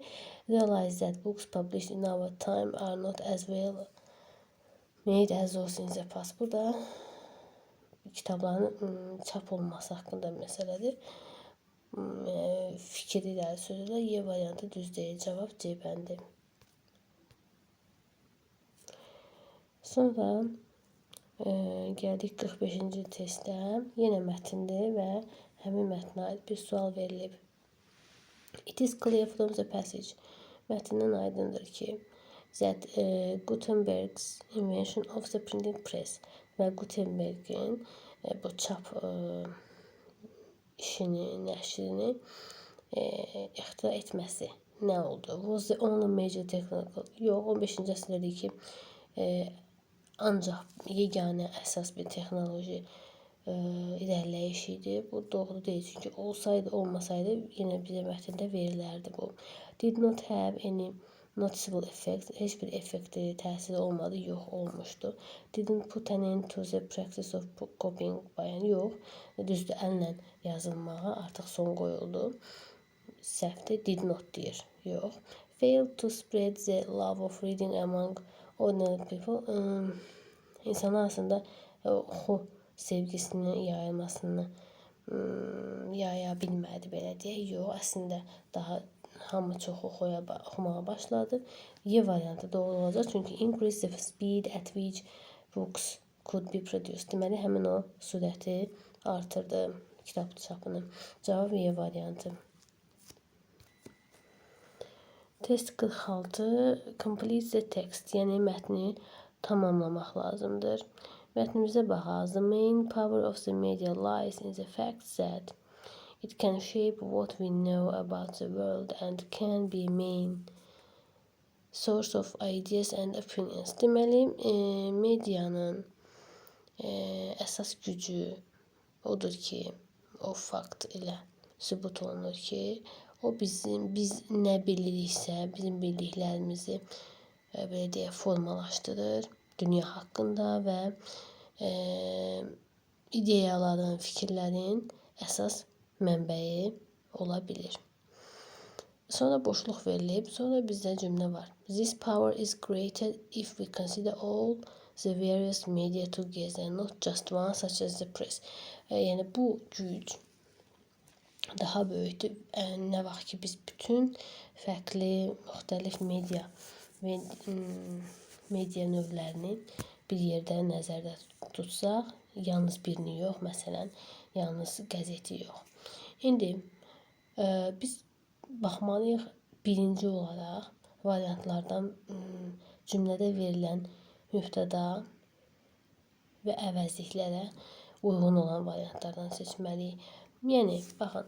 Realize that books published in our time are not as well made as those in the past. Burada kitabların çap olması haqqında məsələdir. Fikir irəli sürürlər. Y variantı düz deyil. Cavab C bəndi. Sonra gəldik 45-ci testə. Yenə mətindir və həmin mətnə aid bir sual verilib. It is clear from the passage. Mətndən aydındır ki, that Gutenberg's invention of the printing press və Gutenberg'in bu çap işini, nəşrini ixtira etməsi nə oldu? Was the only major technical? Yox, 15-ci əsrdə ki, ancaq yeganə əsas bir texnoloji irəliləyiş idi. Bu doğru deyil, çünki olsaydı, olmasaydı yenə bizə mətndə verilərdi bu. Did not have any noticeable effect. Heç bir effekti, təsiri olmadı, yox olmuşdu. Didn't put an end to the practice of copying. Yox, düzdür, əllə yazılmağa artıq son qoyuldu. Səhvdir, did not deyir, yox. Failed to spread the love of reading among ordinary people. İnsanlar arasında oxu sevgisini yayılmasını yaya bilmədi, belə deyək. Yox, əslində daha hamı çox oxumağa başladı. Y variantı doğru olacaq, çünki increase the speed at which books could be produced. Deməli, həmin o sürəti artırdı kitab çapını. Cavab Y variantı. Test 46. Complete the text, yəni mətni tamamlamaq lazımdır. Mətnimizə baxaq. The main power of the media lies in the fact that it can shape what we know about the world and can be main source of ideas and opinions. Deməli, medianın əsas gücü odur ki, o fakt ilə sübut olunur ki, o biz nə biliriksə, bizim bildiklərimizi belə deyə formalaşdırır dünya haqqında və ideyaların, fikirlərin əsas mənbəyi ola bilir. Sonra boşluq verilib, sonra bizdə cümlə var. This power is greater if we consider all the various media together, not just one such as the press. Yəni bu güc daha böyükdür. Nə vaxt ki biz bütün fərqli, müxtəlif media və media növlərini bir yerdə nəzərdə tutsaq, yalnız birini yox, məsələn, yalnız qəzeti yox. İndi Biz baxmalıyıq birinci olaraq variantlardan cümlədə verilən mübtəda və əvəzliklərə uyğun olan variantlardan seçməliyik. Yəni, baxın,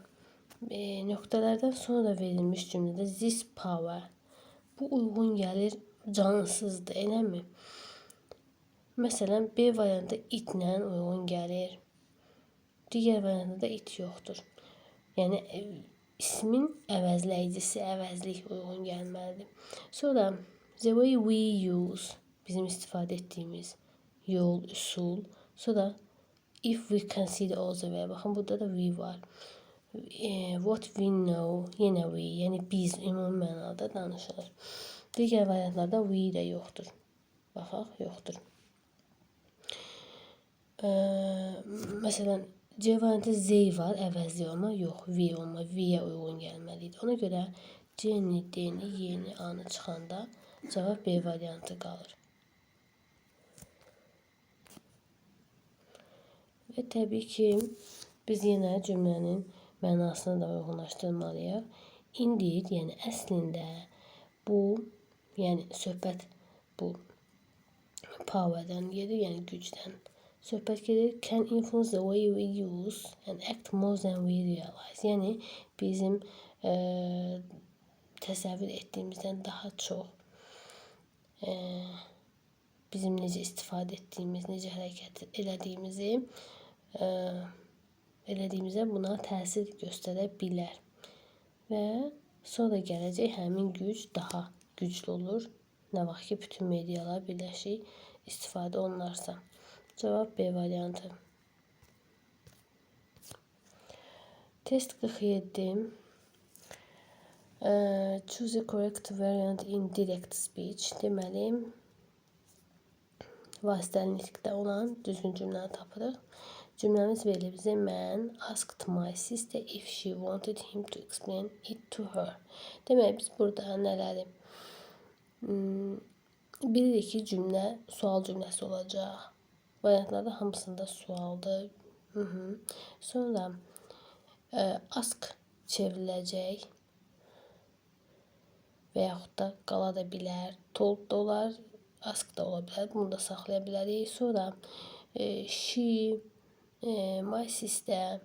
nöqtələrdən sonra verilmiş cümlədə this power bu uyğun gəlir, cansızdır, eləmi? Məsələn, B variantı itlə uyğun gəlir. Digər variantda da it yoxdur. Yəni, ismin əvəzləyicisi, əvəzlik uyğun gəlməlidir. Sonra, the way we use, bizim istifadə etdiyimiz yol, üsul. Sonra, if we consider all the way, baxın, burada da we var. What we know, yenə we, yəni biz ümumi mənada danışılır. Digər variantlarda we də yoxdur. Baxaq, yoxdur. Məsələn, C variantı Z var, əvəzli olma, yox, V olma, V-yə uyğun gəlməlidir. Ona görə C-ni, D-ni, Y-ni, A-nı çıxanda cavab B variantı qalır. Və təbii ki, biz yenə cümlənin mənasını da uyğunlaşdırmalıyıq. Indeed, yəni əslində bu, yəni söhbət bu power'dan gedir, yəni gücdən söhbət gedir. Can influence the way we use and act more than we realize. Yəni bizim təsəvvür etdiyimizdən daha çox bizim necə istifadə etdiyimiz, necə hərəkət elədiyimizə buna təsir göstərə bilər. Və sonra gələcək həmin güc daha güclü olur. Nə vaxt ki, bütün medialar birləşik istifadə olunarsa. Cavab B variantı. Test 47. Choose the correct variant in direct speech. Deməli, vasitəli nitqdə olan düzgün cümləni tapırıq. Cümləmiz verilib bizə. Mən asked my sister if she wanted him to explain it to her. Deməli, biz burada nələri bilirik ki, cümlə sual cümləsi olacaq. Variantlarda hamısında sualdır. Sonra ask çevriləcək və yaxud da qala da bilər. Told da olar, ask da ola bilər. Bunu da saxlaya bilərik. Sonra she, my sister,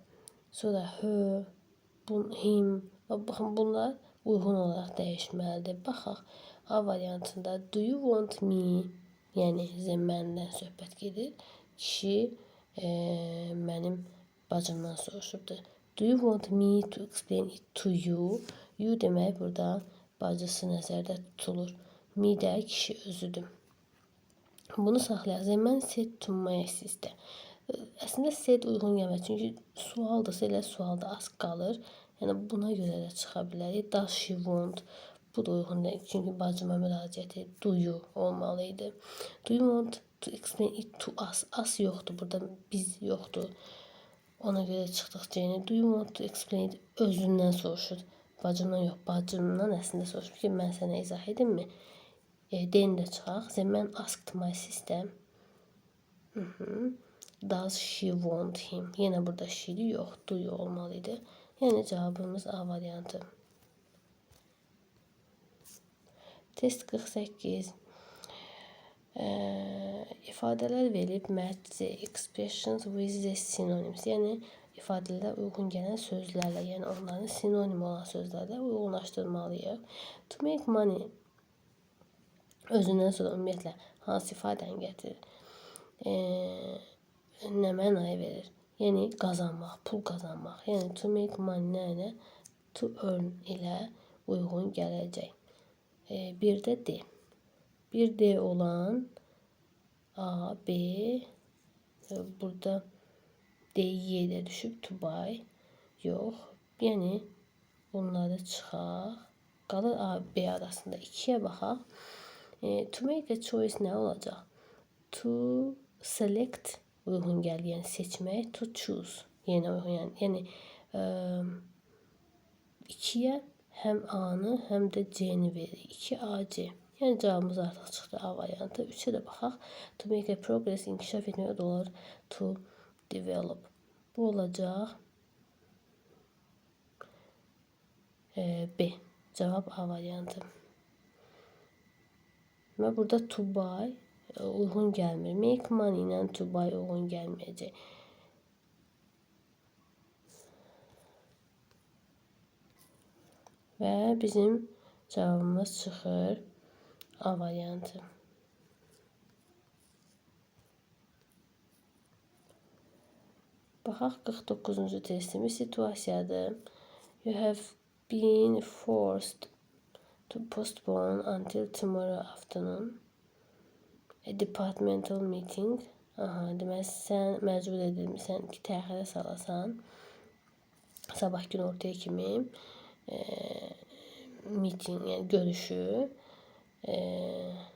sonra her, him. Baxın, bunlar uyğun olaraq dəyişməlidir. Baxaq, A variantında do you want me? Yəni, məndən söhbət gedir. Kişi mənim bacımdan soruşubdur. Do you want me to explain it to you? You demək burada bacısı nəzərdə tutulur. Me də kişi özüdür. Bunu saxlayaq. Mən said to my sister. Əslində said uyğun gəlmir. Çünki sualdırsa elə sualda az qalır. Yəni buna görə də çıxa bilərik. Does she want? Bu da uyğun deyil. Çünki bacıma müraciət edir. Do you olmalıydı. Do you want to explain it to us? Us yoxdur. Burada biz yoxdur. Ona görə çıxdıq C-ni. Do you want to explain it? Özündən soruşur. Bacımdan yox. Bacımdan əslində soruşur ki, mən sənə izah edim mi? D-ni də çıxaq. Mən asked my sister. Does she want him? Yenə burada she-dir. Yox. Do you olmalıydı. Yəni cavabımız A variantı. Test 48. İfadələr verilib match the expressions with the synonyms. Yəni ifadələrə uyğun gələn sözlərlə, yəni onların sinonim olan sözlərlə uyğunlaşdırmalıyıq. To make money özündən sonra ümumiyyətlə hansı ifadəni gətirir? Nə mənaya verir? Yəni qazanmaq, pul qazanmaq. Yəni to make money nə? To earn ilə uyğun gələcək. Bir də D. Bir D olan A, B, burada D, Y-də düşüb to buy. Yox. Yəni bunları çıxaq. Qalır A, B arasında. 2-yə baxaq. To make a choice nə olacaq? To select uyğun gəlir. Yəni seçmək. To choose. Yenə uyğun yəni 2-yə həm A-nı, həm də C-ni verir. 2A, C. Yəni cavabımız artıq çıxdı A variantı. 3-ə də baxaq. To make a progress, inkişaf etmək o da olur. To develop. Bu olacaq B. Cavab A variantı. Və burada to buy uyğun gəlmir. Make money ilə to buy uyğun gəlməyəcək. Və bizim cavabımız çıxır A variantı. Baxaq 49-cu testimiz situasiyadır. You have been forced to postpone until tomorrow afternoon a departmental meeting. Demək sən məcbur edilmisən ki, təxirə salasan. Sabah gün ortaya kimi meeting, yəni görüşü.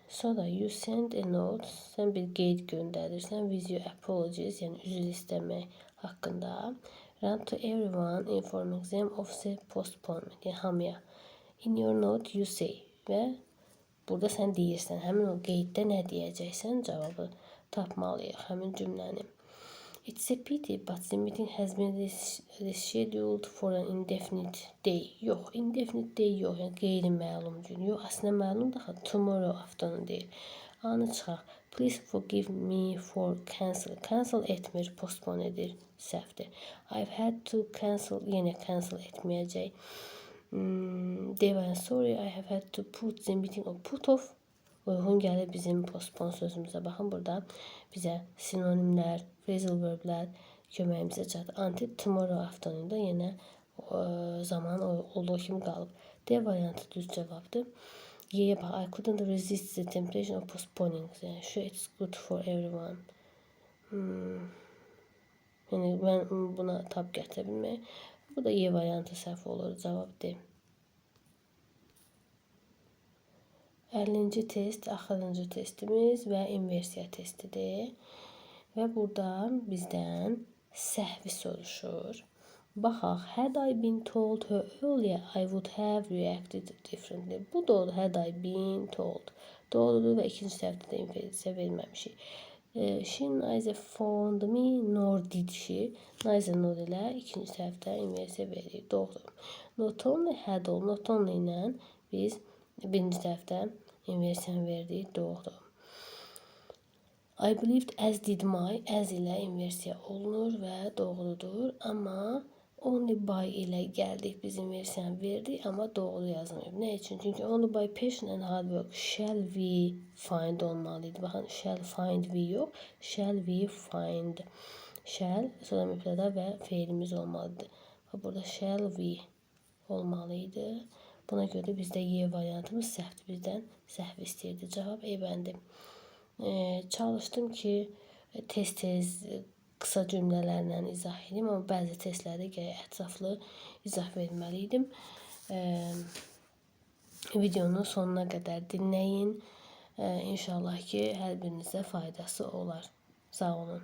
Sonra you send a note, sən bir qeyd göndərirsən with your apologies, yəni üzr istəmək haqqında. Run to everyone informing them of the postponement, yəni hamıya. In your note you say və burada sən deyirsən, həmin o qeyddə nə deyəcəksən, cavabı tapmalıyıq həmin cümləni. It's a pity, but the meeting has been rescheduled for an indefinite day. Yox, indefinite day yox, yəni qeyri-məlum gün. Yox, əslində məlumdur axı, tomorrow afternoon deyil. Anı çıxaq. Please forgive me for cancel. Cancel etmir, postpone edir, səhvdir. I've had to cancel, yenə cancel etməyəcək. Devam, sorry, I have had to put the meeting on put off. Uyğun gəlir bizim postpone sözümüzə. Baxın, burada bizə sinonimlər, phrasal verblər köməyimizə çatır. Until tomorrow afternoon'da yenə zaman olduğu kimi qalıb. D variantı düz cavabdır. Y-yə bax, I couldn't resist the temptation of postponing. Yəni, sure, it's good for everyone. Yəni, mən buna tab gətirə bilmək. Bu da Y variantı səhv olur. Cavab D. 50-ci test, axırıncı testimiz və inversiya testidir. Və burada bizdən səhvi soruşur. Baxaq, had I been told her earlier, I would have reacted differently. Bu doğrudur, had I been told. Doğrudur və ikinci səhvdə də inversiya verməmişik. She neither phoned me nor did she. Neither nor ilə ikinci səhvdə inversiya veririk. Doğrudur. Not only had all, not only ilə biz birinci səhvdə inversiyanı verdik. Doğrudur. I believed as did my, as ilə inversiya olunur və doğrudur. Amma only by ilə gəldik, biz inversiyanı verdik, amma doğru yazılmıyor. Nə üçün? Çünki only by passion and hard work shall we find olmalıydı. Baxın, shall find we yox, shall we find. Shall, sonra mübtəda və feilimiz olmalıdır. Burada shall we olmalıydı. Buna görə bizdə Y variantımız səhvdir. Bizdən səhv istəyirdi. Cavab E bəndi. Çalışdım ki, tez-tez qısa cümlələrlə izah edeyim, amma bəzi testlərdə gərək ətraflı izah verməliydim. Videonun sonuna qədər dinləyin. İnşallah ki, hər birinizə faydası olar. Sağ olun.